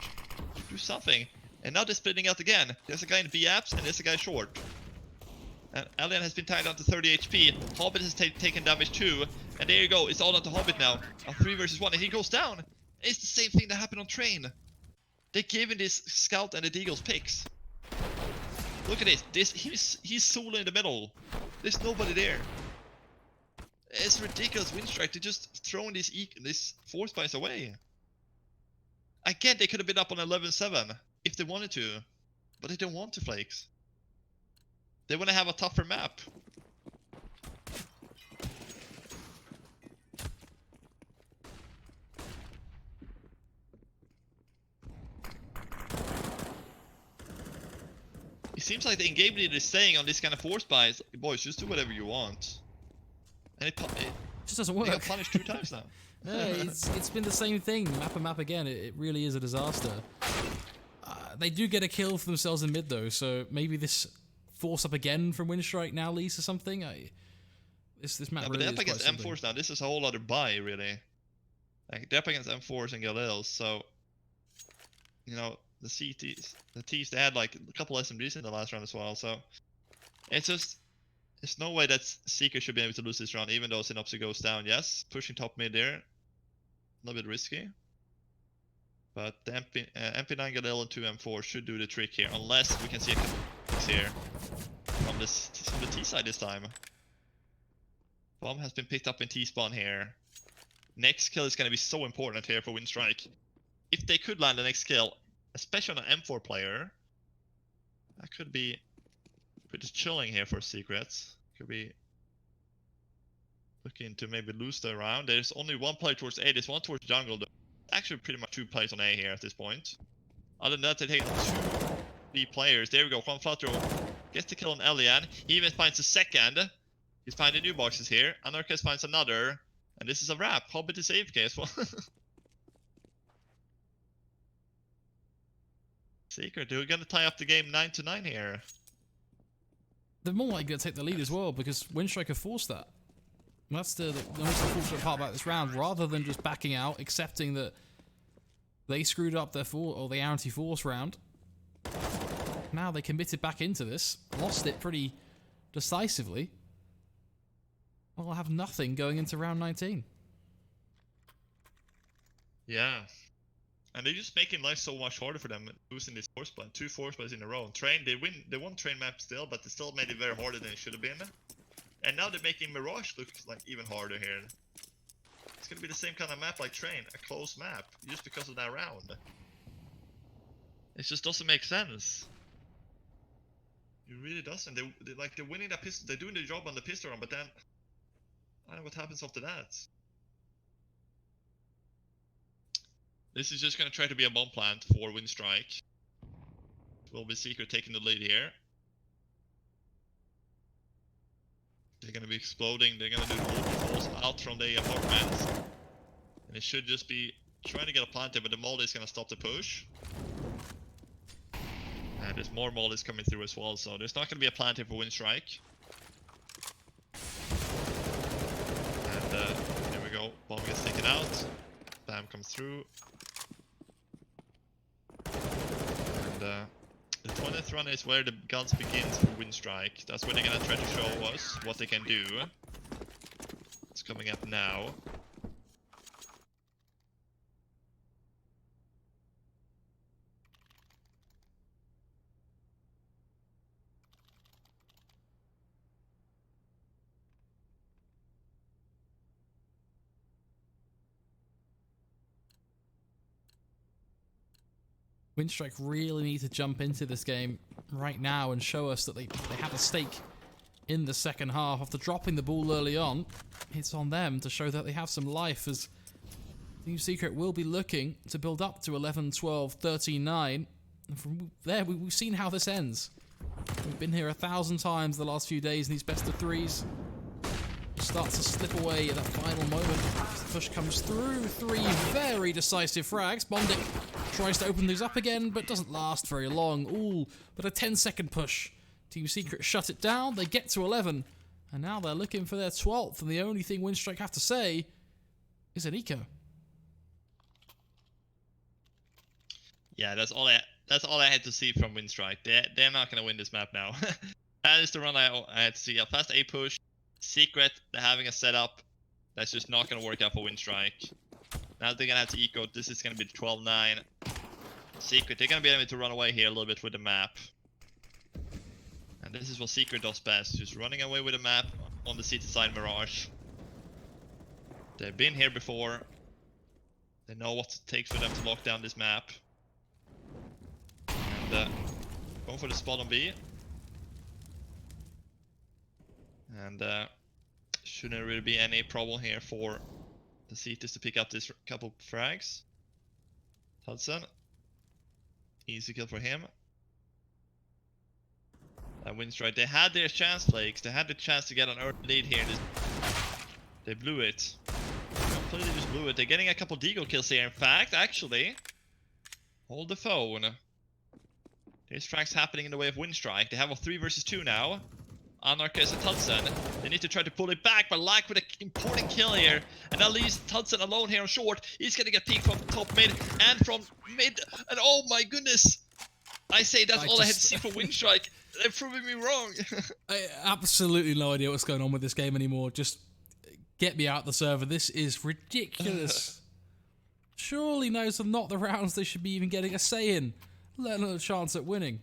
Do something. And now they're splitting out again. There's a guy in B apps and there's a guy short. And Alien has been tied down to 30 HP. Hobbit has taken damage too. And there you go, it's all down to Hobbit now. A 3 versus 1 and he goes down. It's the same thing that happened on Train. They're giving this Scout and the Deagles picks. Look at this. He's solo in the middle. There's nobody there. It's ridiculous, Winstrike. They're just throwing this force buys away. Again, they could have been up on 11-7 if they wanted to. But they don't want to, Flakes. They want to have a tougher map. It seems like the in-game leader is saying on this kind of force buys, boys, just do whatever you want. And it just doesn't they work. got punished 2 times now. No, it's been the same thing, map and map again. It really is a disaster. They do get a kill for themselves in mid though, so maybe this force up again from Winstrike now leads to something. This map Yeah, but really they're is up quite against something. M4s now. This is a whole other buy, really. Like they're up against M4s and Galils, so you know the CTs, the Ts, they had like a couple SMGs in the last round as well. So it's just, there's no way that Seeker should be able to lose this round, even though Synopsis goes down. Yes, pushing top mid there, a little bit risky. But the MP9 Galil and 2 M4 should do the trick here, unless we can see a couple here from the T side this time. Bomb has been picked up in T-spawn here. Next kill is going to be so important here for Winstrike. If they could land the next kill, especially on an M4 player, that could be pretty chilling here for Secrets. Could be looking to maybe lose the round. There's only 1 player towards A, there's 1 towards jungle. Actually pretty much 2 players on A here at this point. Other than that, they take 2 players. There we go, Juan Flatro gets the kill on Elian. He even finds a second. He's finding new boxes here. Anarchist finds another. And this is a wrap. Hobbit is AFK as well. Secret, they're gonna tie up the game 9-9 here. They're more likely to take the lead as well because Winstrike have forced that. And that's the most unfortunate part about this round. Rather than just backing out, accepting that they screwed up their the anti-force round, now they committed back into this, lost it pretty decisively. Well, I'll have nothing going into round 19. Yeah. And they're just making life so much harder for them losing this force buy. 2 force buys in a row. Train, they won Train map still, but they still made it very harder than it should have been. And now they're making Mirage look like even harder here. It's gonna be the same kind of map like Train, a close map, just because of that round. It just doesn't make sense. It really doesn't. They're winning that pistol. They're doing their job on the pistol run, but then I don't know what happens after that. This is just gonna try to be a bomb plant for Winstrike. Will be Secret taking the lead here. They're gonna be exploding. They're gonna do the falls out from the apartments, and it should just be trying to get a plant here, but the molly is gonna stop the push. And there's more mollies coming through as well, so there's not gonna be a plant here for Winstrike. And there we go. Bomb gets taken out. Bam comes through. And the 20 this run is where the guns begins for Winstrike. That's where they're gonna try to show us what they can do. It's coming up now. Winstrike really need to jump into this game right now and show us that they have a stake in the second half. After dropping the ball early on, it's on them to show that they have some life, as Team Secret will be looking to build up to 11, 12, 13, 9. And from there, we've seen how this ends. We've been here 1,000 times the last few days in these best of threes. Starts to slip away at that final moment. The push comes through. 3 very decisive frags. Bondic tries to open these up again, but doesn't last very long. Ooh, but a 10-second push. Team Secret shut it down. They get to 11. And now they're looking for their 12th. And the only thing Winstrike have to say is an eco. Yeah, that's all I had to see from Winstrike. They're not gonna win this map now. That is the run I had to see. A fast A push. Secret, they're having a setup that's just not gonna work out for Winstrike. Now they're gonna have to eco. This is gonna be the 12-9. Secret, they're gonna be able to run away here a little bit with the map. And this is what Secret does best, just running away with the map on the CT side Mirage. They've been here before. They know what it takes for them to lock down this map. And going for the spot on B. And shouldn't really be any problem here for the CTs to pick up this couple frags. Hudson. Easy kill for him. And Winstrike, they had their chance, Flakes. They had the chance to get an early lead here. They blew it. Completely just blew it. They're getting a couple deagle kills here. In fact, actually, hold the phone. There's frags happening in the way of Winstrike. They have a 3 versus 2 now. Anarchist and Hudson. They need to try to pull it back, but like with an important kill here. And that leaves Hudson alone here on short. He's gonna get peeked from top mid and from mid. And oh my goodness! I say that's all I had to see for Winstrike. They're proving me wrong. I absolutely no idea what's going on with this game anymore. Just get me out the server. This is ridiculous. Surely those are not the rounds they should be even getting a say in, let alone a chance at winning.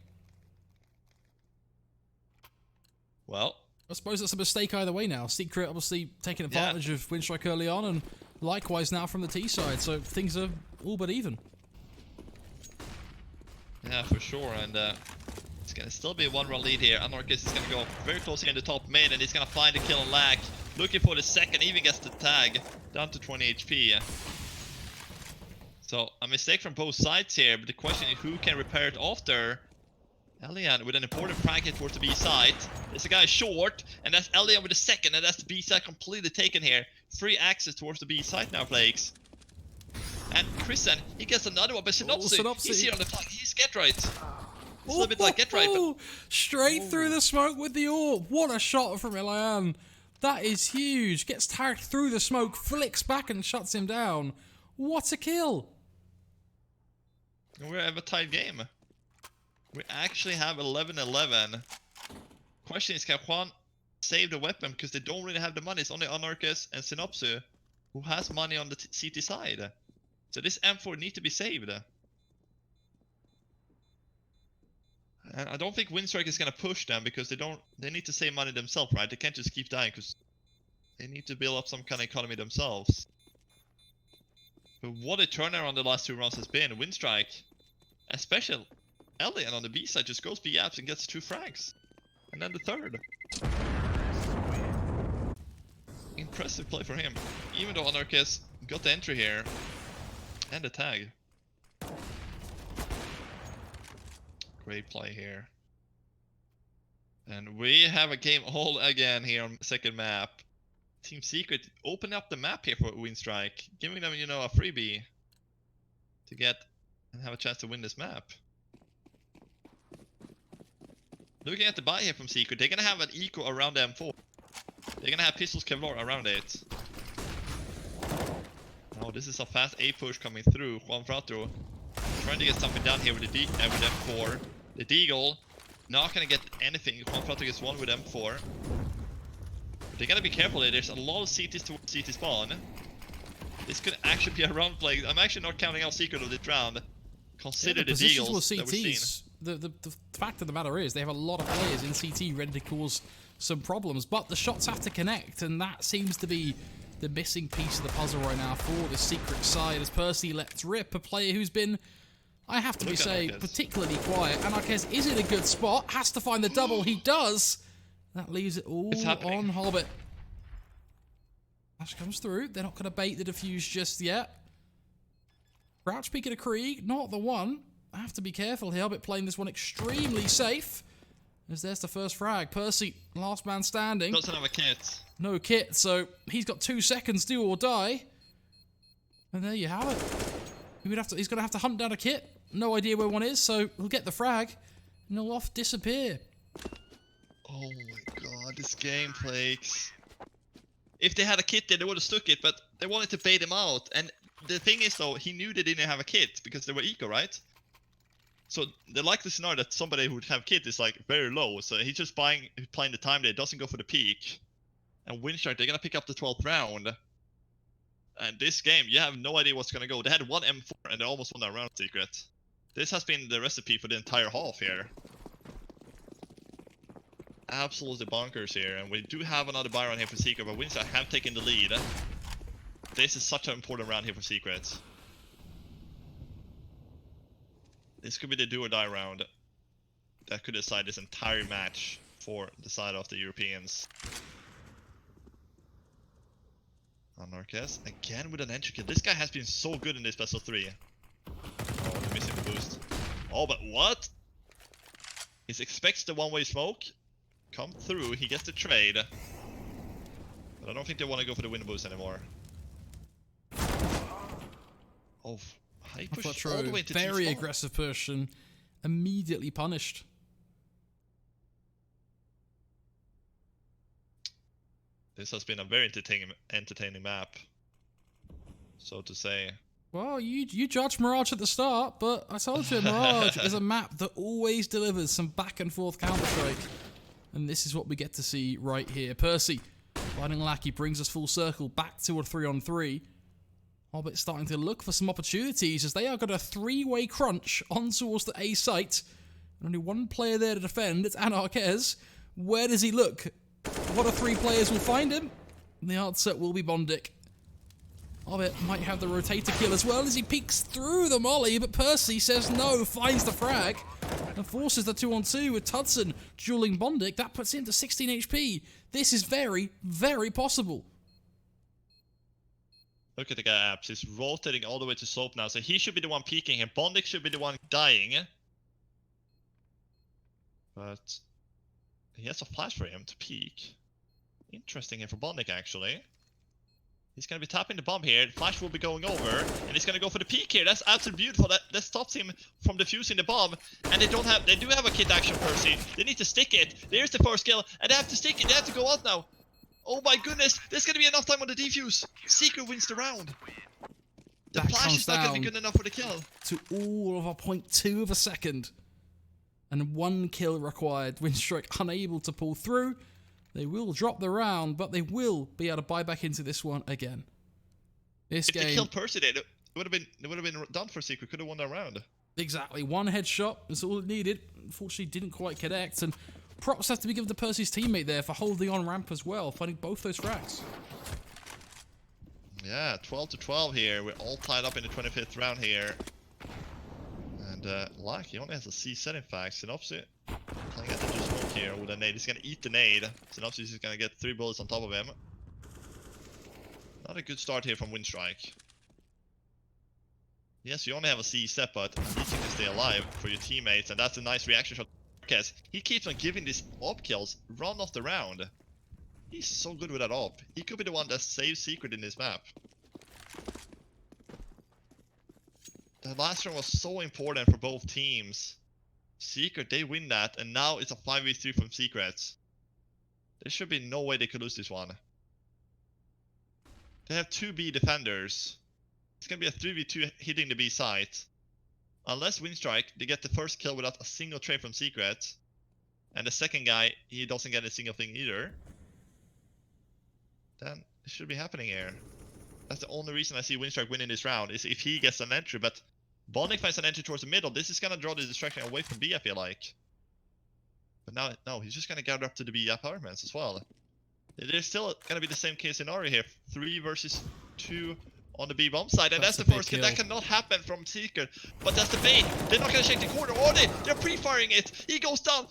Well, I suppose that's a mistake either way now. Secret obviously taking advantage of Winstrike early on, and likewise now from the T side, so things are all but even. Yeah, for sure, and it's gonna still be a 1-run lead here. Anarchist is gonna go very close here in the top mid, and he's gonna find the kill on lag. Looking for the second, even gets the tag, down to 20 HP. So, a mistake from both sides here, but the question is who can repair it after? Elian with an important frag hit towards the B side. There's a guy short, and that's Elian with the second, and that's the B side completely taken here. Free access towards the B side now, Flakes. And Christian, he gets another one, but Synopsy, he's here on the flank. He's Get Right. It's a little bit like Get Right, but... Straight through the smoke with the orb. What a shot from Elian. That is huge. Gets tagged through the smoke, flicks back and shuts him down. What a kill. We have a tight game. We actually have 11-11. Question is, can Juan save the weapon? Because they don't really have the money. It's only Anarchist and Synopsu who has money on the CT side. So this M4 needs to be saved. And I don't think Winstrike is going to push them because they need to save money themselves, right? They can't just keep dying because they need to build up some kind of economy themselves. But what a turnaround the last 2 rounds has been. Winstrike, especially Elian on the B side, just goes B apps and gets 2 frags. And then the third. Impressive play for him. Even though Anarchist got the entry here. And the tag. Great play here. And we have a game all again here on second map. Team Secret open up the map here for Winstrike. Giving them, you know, a freebie. To get and have a chance to win this map. Looking at the buy here from Secret, they're gonna have an eco around the M4. They're gonna have pistols Kevlar around it. Oh, this is a fast A push coming through. Juan Frato trying to get something down here with the with M4. The Deagle Not gonna get anything. Confronting is one with M4. They gotta be careful here. There's a lot of CTs towards CT spawn. This could actually be a round play. I'm actually not counting out Secret of this round. Consider the deals that we've seen. The fact of the matter is they have a lot of players in CT ready to cause some problems, but the shots have to connect, and that seems to be the missing piece of the puzzle right now for the Secret side, as Percy lets rip a player who's been, I have to say, particularly quiet. And Arquez is in a good spot, has to find the double, he does. That leaves it all on Hobbit. Flash comes through, they're not going to bait the defuse just yet. Crouch peek at a Krieg, not the one. I have to be careful here, Hobbit playing this one extremely safe. As there's the first frag. Percy, last man standing. Doesn't have a kit. No kit, so he's got 2 seconds, do or die. And there you have it. He's going to have to hunt down a kit. No idea where one is, so he'll get the frag. And he'll off disappear. Oh my god, this game plays. If they had a kit there, they would have stuck it, but they wanted to bait him out. And the thing is though, he knew they didn't have a kit because they were eco, right? So the likely scenario that somebody who would have kit is like very low. So he's just playing the time there, doesn't go for the peak. And Winstrike, they're gonna pick up the 12th round. And this game, you have no idea what's gonna go. They had one M4 and they almost won that round, Secret. This has been the recipe for the entire half here. Absolutely bonkers here, and we do have another buy round here for Secret, but Winstrike have taken the lead. This is such an important round here for Secret. This could be the do or die round that could decide this entire match for the side of the Europeans. Arquez again with an entry kill. This guy has been so good in this best of 3. Oh, they're missing the boost. Oh, but what? He expects the one-way smoke. Come through, he gets the trade. But I don't think they want to go for the window boost anymore. Oh, high push all the way into very aggressive push and immediately punished. This has been a very entertaining map, so to say. Well, you judged Mirage at the start, but I told you Mirage is a map that always delivers some back and forth Counter-Strike. And this is what we get to see right here. Percy, finding Lackey, brings us full circle back to a 3-on-3. Hobbit starting to look for some opportunities as they are got a 3-way crunch on towards the A site. And only one player there to defend, it's Arquez. Where does he look? What are 3 players will find him? The answer will be Bondic. Hobbit might have the rotator kill as well as he peeks through the molly, but Percy says no, finds the frag, and forces the 2-on-2 with Tudson dueling Bondic. That puts him to 16 HP. This is very, very possible. Look at the guy Apps, he's rotating all the way to Soap now, so he should be the one peeking him. Bondic should be the one dying. But he has a flash for him to peek. Interesting here for Bondic actually. He's going to be tapping the bomb here, flash will be going over, and he's going to go for the peek here. That's absolutely beautiful. That stops him from defusing the bomb. And they do have a kit action, Percy. They need to stick it. There's the first kill, and they have to stick it. They have to go out now. Oh my goodness, there's going to be enough time on the defuse. Secret wins the round. The flash is not going to be good enough for the kill. To all of a 0.2 of a second. And 1 kill required. Winstrike unable to pull through. They will drop the round, but they will be able to buy back into this one again. This game, if they killed Percy, it would have been done for Secret. Could have won that round. Exactly, 1 headshot is all it needed. Unfortunately, didn't quite connect, and props have to be given to Percy's teammate there for holding on ramp as well, finding both those frags. Yeah, 12-12 here. We're all tied up in the 25th round here. And Lack, he only has a C set in fact. Synopsis playing at the smoke here with a nade. He's gonna eat the nade. Synopsis is gonna get 3 bullets on top of him. Not a good start here from Winstrike. Yes, you only have a C set, but at least you can stay alive for your teammates, and that's a nice reaction shot. Because he keeps on giving these op kills, run off the round. He's so good with that op. He could be the one that saves Secret in this map. The last round was so important for both teams. Secret, they win that, and now it's a 5v3 from Secret. There should be no way they could lose this one. They have 2 B defenders. It's gonna be a 3v2 hitting the B site. Unless Winstrike, they get the first kill without a single trade from Secret. and the second guy, he doesn't get a single thing either, then it should be happening here. That's the only reason I see Winstrike winning this round, is if he gets an entry, but Bonding finds an entry towards the middle. This is gonna draw the distraction away from B, I feel like. But now, no, he's just gonna gather up to the B apartments as well. There's still gonna be the same case scenario here. 3 versus 2 on the B bomb side, and that's the first kill. That cannot happen from Secret, but that's the bait. They're not gonna check the corner, or they're pre-firing it. He goes down.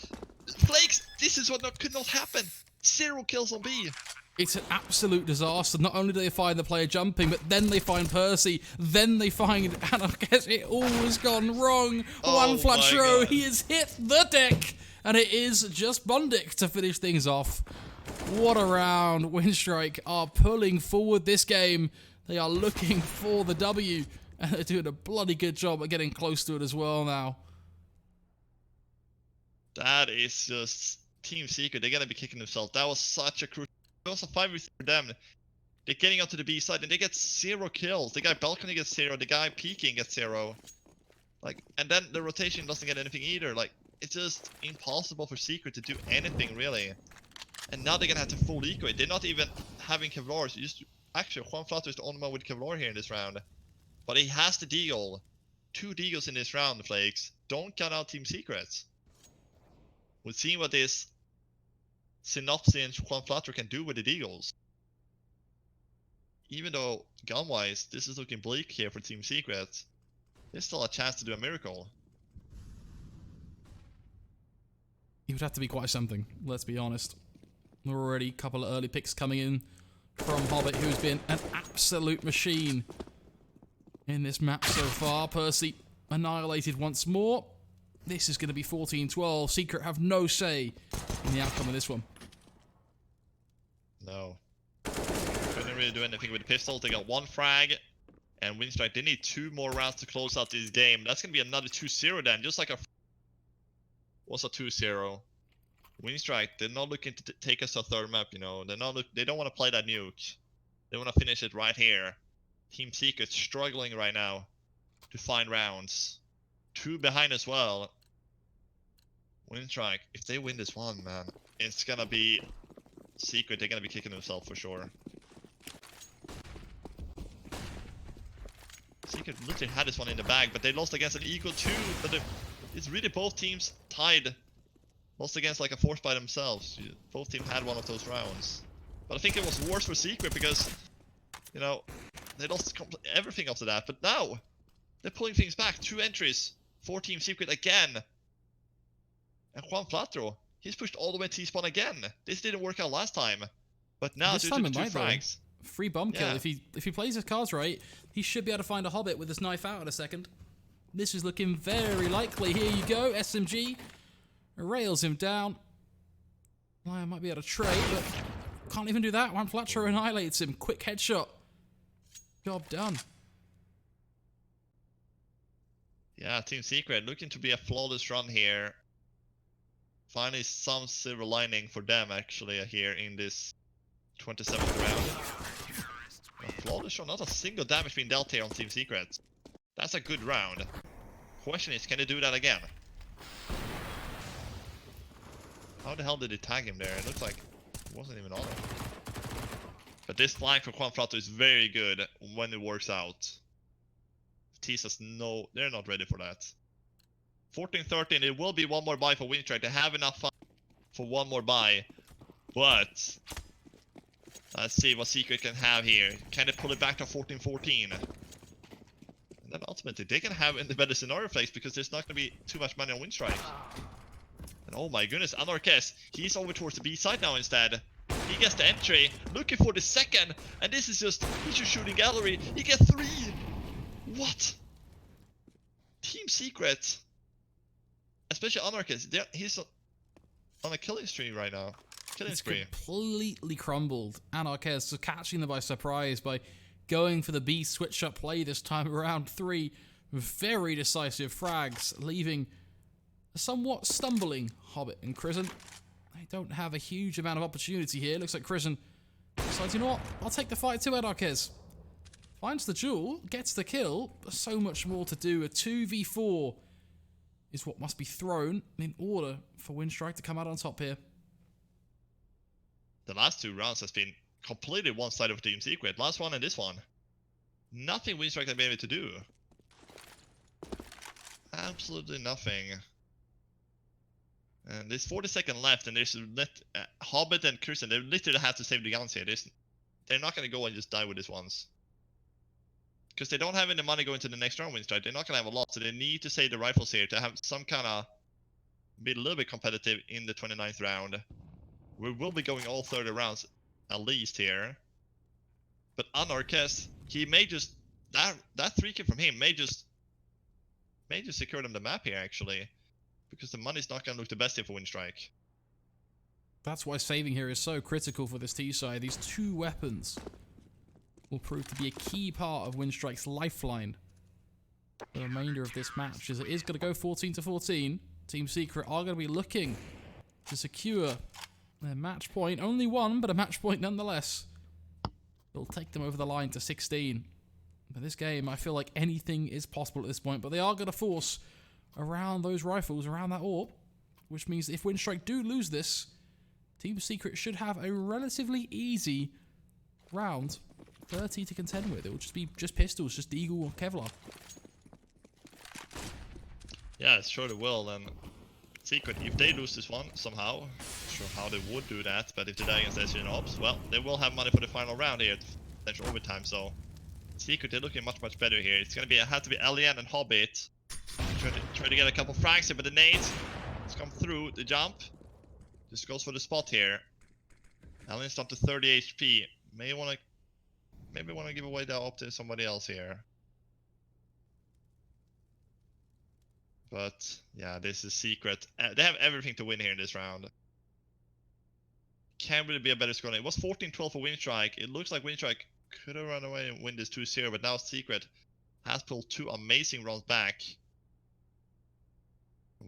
Flakes, this is what could not happen. 0 kills on B. It's an absolute disaster. Not only do they find the player jumping, but then they find Percy, then they find, and I guess it all has gone wrong. One flat row, he has hit the deck, and it is just Bondic to finish things off. What a round. Winstrike are pulling forward this game. They are looking for the W, and they're doing a bloody good job at getting close to it as well now. That is just Team Secret. They're gonna be kicking themselves. That was such a crucial. It was a 5v3 for them. They're getting up to the B side and they get 0 kills. The guy balcony gets 0. The guy peeking gets 0. Like, and then the rotation doesn't get anything either. Like, it's just impossible for Secret to do anything really. And now they're gonna have to full eco it. They're not even having Kevlar. So actually, Juan Flatter is the only one with Kevlar here in this round. But he has the deagle. 2 deagles in this round, Flakes. Don't count out Team Secrets. We'll see what this Synopsy and Juan Flatter can do with the deagles. Even though, gun-wise, this is looking bleak here for Team Secret, there's still a chance to do a miracle. He would have to be quite something, let's be honest. There are already a couple of early picks coming in from Hobbit, who's been an absolute machine in this map so far. Percy annihilated once more. This is going to be 14-12. Secret have no say in the outcome of this one. No. Couldn't really do anything with the pistols. They got 1 frag. And Winstrike, they need 2 more rounds to close out this game. That's going to be another 2-0 then. Just like a... What's a 2-0? Winstrike, they're not looking to take us to a 3rd map, you know. They don't want to play that nuke. They want to finish it right here. Team Secret struggling right now to find rounds. 2 behind as well. Winstrike, if they win this one, man, it's gonna be Secret. They're gonna be kicking themselves for sure. Secret literally had this one in the bag, but they lost against an equal 2. But it's really both teams tied. Lost against like a force by themselves. Both teams had one of those rounds. But I think it was worse for Secret because, you know, they lost everything after that. But now, they're pulling things back. 2 entries for Team Secret again. And Juan Flatro, he's pushed all the way to T-spawn again. This didn't work out last time. But now, due to the 2 frags. Free bomb kill. If he plays his cards right, he should be able to find a Hobbit with his knife out in a second. This is looking very likely. Here you go. SMG rails him down. Lion might be able to trade, but can't even do that. Juan Flatro annihilates him. Quick headshot. Job done. Yeah, Team Secret looking to be a flawless run here. Finally, some silver lining for them actually here in this 27th round. A flawless run, not a single damage being dealt here on Team Secret. That's a good round. Question is, can they do that again? How the hell did they tag him there? It looks like it wasn't even on him. But this flank for Juan Flato is very good when it works out. T says no, they're not ready for that. 14-13, it will be one more buy for Winstrike. They have enough fun for one more buy. But let's see what Secret can have here. Can they pull it back to 14-14? And then ultimately they can have in the better scenario Flakes because there's not going to be too much money on Winstrike. And oh my goodness, Anarchist, he's over towards the B side now instead. He gets the entry, looking for the second, and this is just, he's just shooting gallery. He gets 3! What? Team Secret, especially Anarchist, he's on a killing streak right now. Killing spree. Completely crumbled. Anarchist catching them by surprise by going for the B switch up play this time around. 3 very decisive frags, leaving a somewhat stumbling Hobbit and Crizzen. They don't have a huge amount of opportunity here. Looks like Crizzen decides, you know what, I'll take the fight to Anarchist. Finds the jewel, gets the kill, but so much more to do. A 2v4 is what must be thrown in order for Winstrike to come out on top here. The last 2 rounds has been completely one-sided for Team Secret. Last one and this one. Nothing Winstrike has been able to do. Absolutely nothing. And there's 40 seconds left, and there's Hobbit and Kirsten. They literally have to save the guns here. They're not going to go and just die with this ones. Because they don't have any money going to the next round, Winstrike. They're not going to have a lot, so they need to save the rifles here to have some kind of... be a little bit competitive in the 29th round. We will be going all 30 rounds, at least here. But Anarchist, he may just... That 3 kill from him may just secure them the map here, actually. Because the money's not going to look the best here for Winstrike. That's why saving here is so critical for this T side. These 2 weapons will prove to be a key part of Winstrike's lifeline. The remainder of this match, as it is going to go 14-14. Team Secret are going to be looking to secure their match point. Only 1, but a match point nonetheless. It'll take them over the line to 16. But this game, I feel like anything is possible at this point. But they are going to force around those rifles, around that orb. Which means if Winstrike do lose this, Team Secret should have a relatively easy round 30 to contend with. It will just be pistols, just Eagle or Kevlar. Yeah, it surely will. And Secret, if they lose this one somehow, not sure how they would do that, but if they die against SG and Ops, well, they will have money for the final round here, potential overtime. So Secret, they're looking much better here. It's gonna have to be Alien and Hobbit. Try to get a couple frags here, but the nades just come through the jump. Just goes for the spot here. Alien's up to 30 HP. Maybe wanna give away that up to somebody else here. But yeah, this is Secret. They have everything to win here in this round. Can't really be a better score. It was 14-12 for Winstrike. It looks like Winstrike could have run away and win this 2-0, but now Secret has pulled 2 amazing runs back.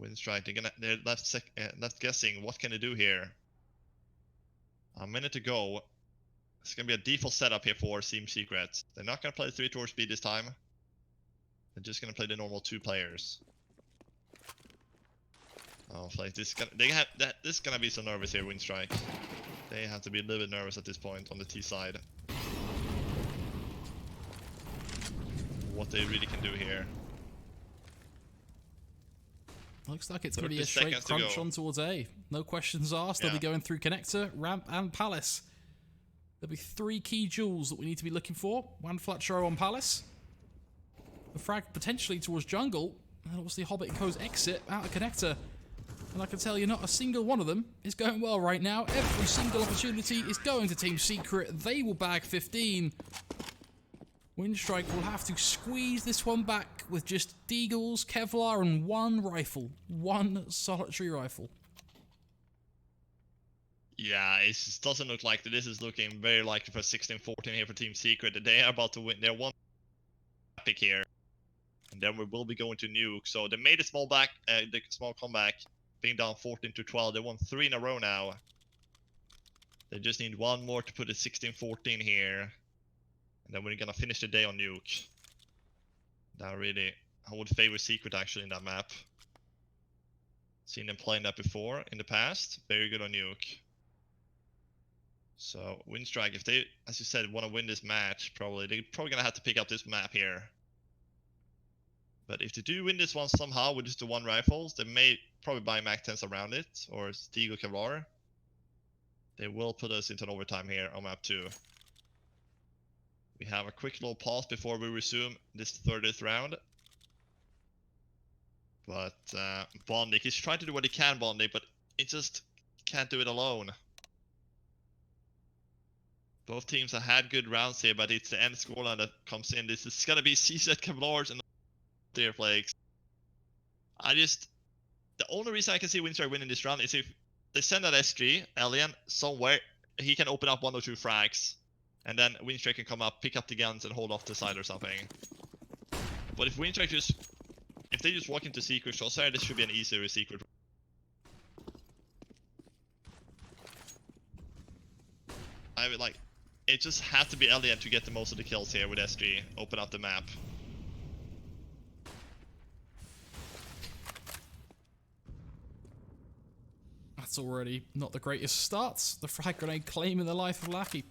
Winstrike, they're left guessing. What can they do here? A minute to go. It's gonna be a default setup here for Team Secret. They're not gonna play 3 tour speed this time. They're just gonna play the normal 2 players. Oh, like this is gonna be so nervous here, Winstrike. They have to be a little bit nervous at this point on the T side. What they really can do here. Looks like it's going to be a straight crunch on towards A. No questions asked. They'll be going through Connector, Ramp, and Palace. There'll be 3 key jewels that we need to be looking for. 1 flat show on Palace. A frag potentially towards Jungle. And obviously Hobbit and Co's exit out of Connector. And I can tell you, not a single one of them is going well right now. Every single opportunity is going to Team Secret. They will bag 15. Winstrike will have to squeeze this one back with just Deagles, Kevlar, and 1 rifle. 1 solitary rifle. Yeah, it just doesn't look like this is looking very likely for 16-14 here for Team Secret. They are about to win. They're 1 pick here. And then we will be going to Nuke. So they made a small comeback, being down 14-12. They won 3 in a row now. They just need 1 more to put it 16-14 here. And then we're gonna finish the day on Nuke. That really, I would favor Secret actually in that map. Seen them playing that before in the past. Very good on Nuke. So Winstrike, if they, as you said, want to win this match, they're probably gonna have to pick up this map here. But if they do win this one somehow with just the 1 rifles, they may probably buy Mac 10s around it or Stigo Kevlar. They will put us into an overtime here on map 2. We have a quick little pause before we resume this 30th round. But Bondik, he's trying to do what he can, Bondik, but he just can't do it alone. Both teams have had good rounds here, but it's the end scoreline that comes in. This is gonna be CZ Kevlars and Deer Flakes. The only reason I can see Winstrike winning this round is if they send that SG, Alien, somewhere, he can open up 1 or 2 frags. And then Winstrike can come up, pick up the guns, and hold off the side or something. But if Winstrike if they just walk into Secret Crosshair, this should be an easier Secret. I would like, it just had to be Alien to get the most of the kills here with SG, open up the map. That's already not the greatest start. The frag grenade claiming the life of Lackey.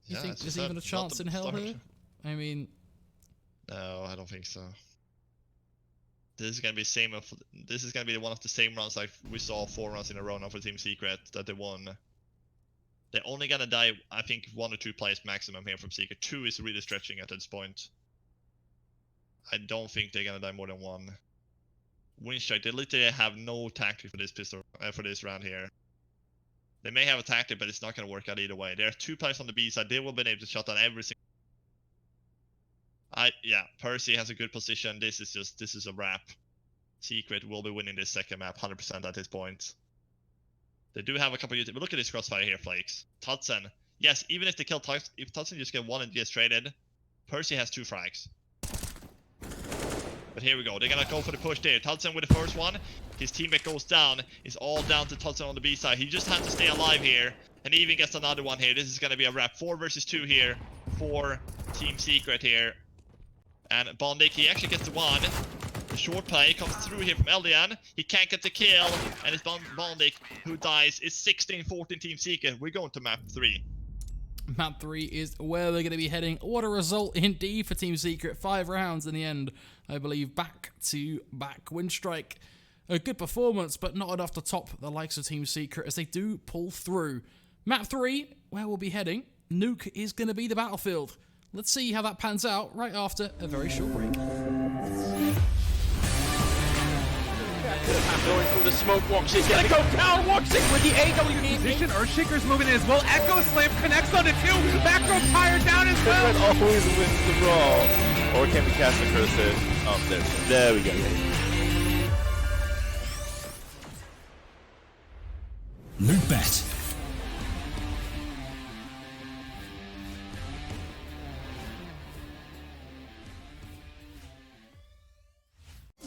You Yeah, think it's there's just even a chance not in the hell start. here? I mean, No, I don't think so. This is gonna be same. This is gonna be one of the same runs like we saw 4 runs in a row now for Team Secret that they won. They're only gonna die, I think, 1 or 2 players maximum here from Secret. 2 is really stretching at this point. I don't think they're gonna die more than 1. Winstrike, they literally have no tactic for this pistol for this round here. They may have a tactic, but it's not gonna work out either way. There are 2 players on the B side. They will be able to shut down every single. Yeah, Percy has a good position. This is a wrap. Secret will be winning this second map 100% at this point. They do have a couple of, but look at this crossfire here, Flakes. Tudson. Yes, even if they kill Tudson, if Tudson just get 1 and gets traded, Percy has 2 frags. But here we go. They're gonna go for the push there. Tudson with the first one. His teammate goes down. It's all down to Tudson on the B side. He just has to stay alive here. And he even gets another one here. This is gonna be a wrap. 4 versus 2 here for Team Secret here. And Bondic, he actually gets the 1. The short play comes through here from Eldian. He can't get the kill. And it's Bondic who dies. It's 16-14 Team Secret. We're going to map 3. map 3 is where we're going to be heading. What a result indeed for Team Secret. 5 rounds in the end, I believe, back to back. Winstrike, a good performance, but not enough to top the likes of Team Secret as they do pull through. Map 3, where we'll be heading, Nuke is going to be the battlefield. Let's see how that pans out right after a very short break. Going through the smoke, walks in, gonna go down, walks in with the AW position. Earthshaker's moving in as well. Echo Slam connects on the 2. Back row tire down as well. Secret always wins the brawl. Or can we cast the curse in? Oh, there we go. Lootbet.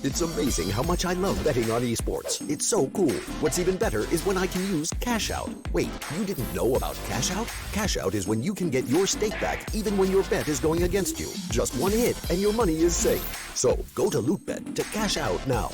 It's amazing how much I love betting on esports. It's so cool. What's even better is when I can use Cash Out. Wait, you didn't know about Cash Out? Cash Out is when you can get your stake back even when your bet is going against you. Just one hit and your money is safe. So go to Lootbet to cash out now.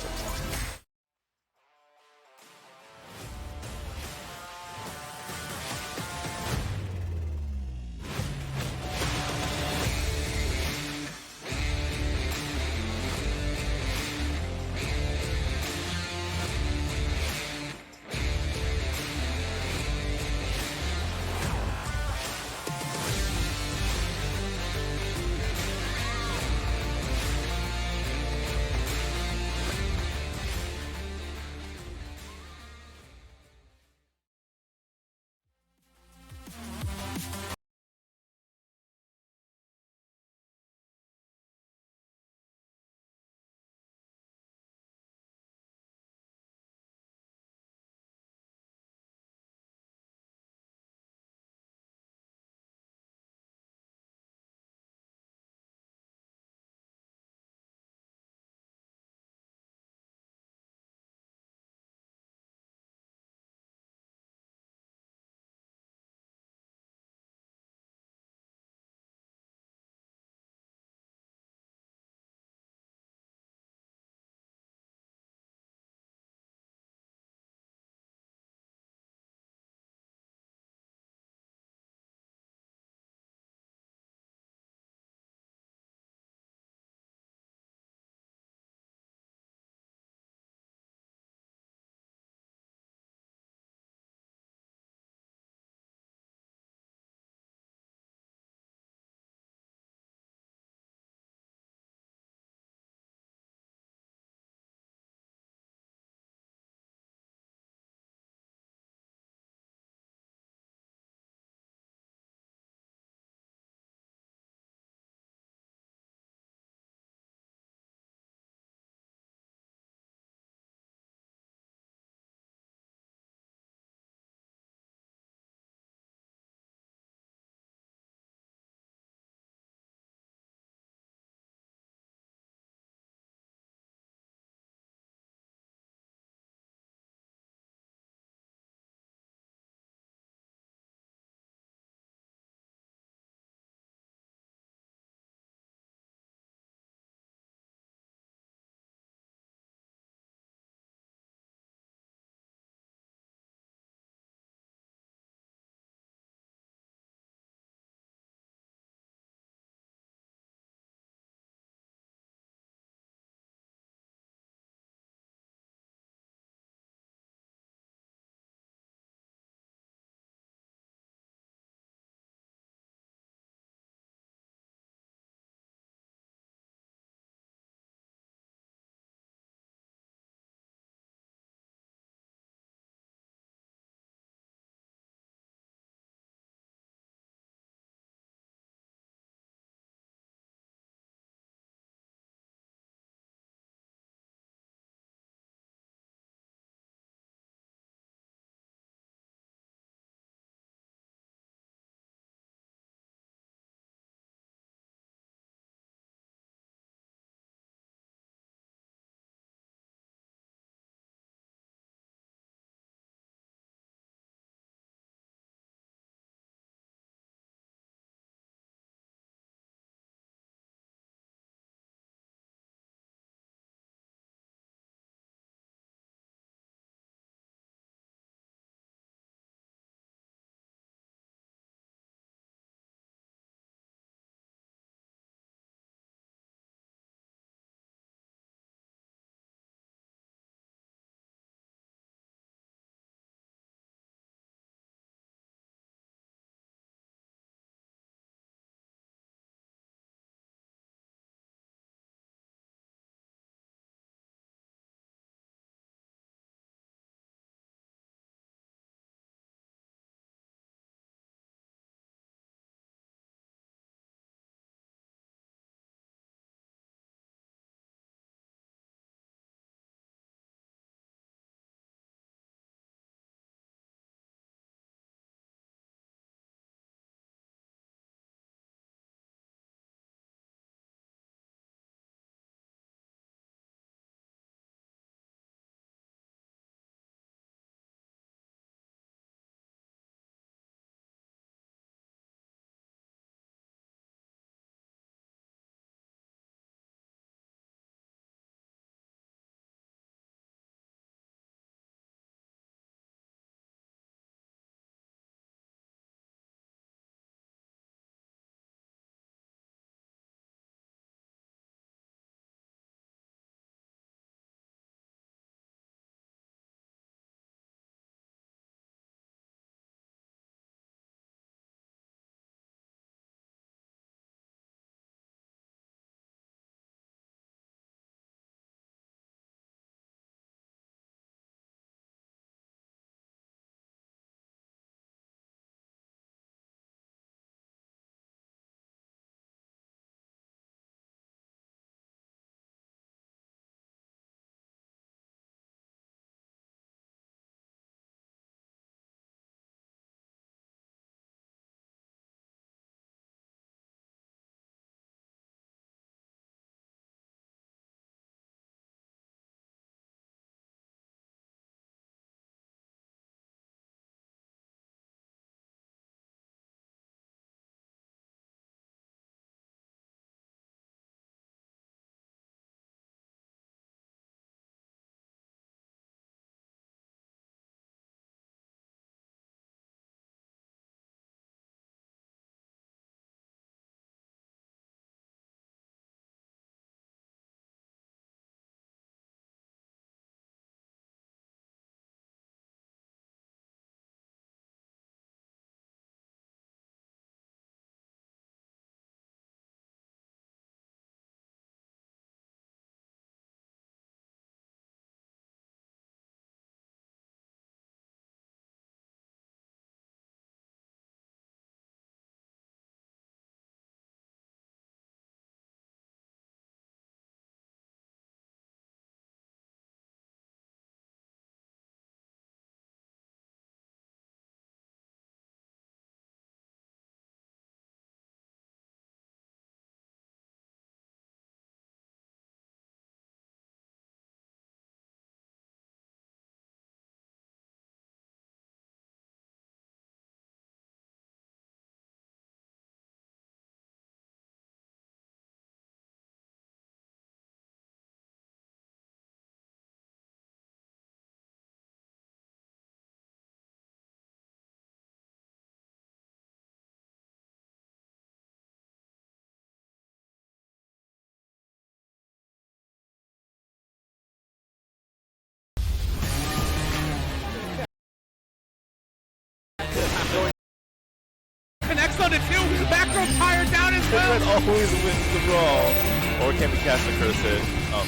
connects on the 2. Back row tire down as well. Red always wins the brawl. Or can we cast the curse it? Oh,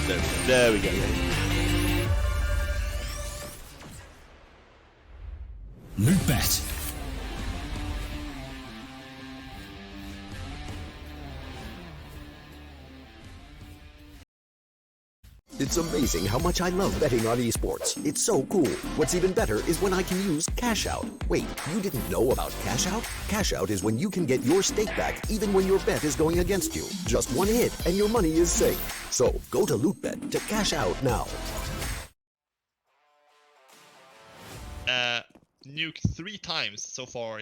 there we go. Lootbet. It's amazing how much I love betting on esports. It's so cool. What's even better is when I can use Cash Out. Wait, you didn't know about Cash Out? Cash Out is when you can get your stake back even when your bet is going against you. Just one hit and your money is safe. So go to Lootbet to cash out now. Nuke 3 times so far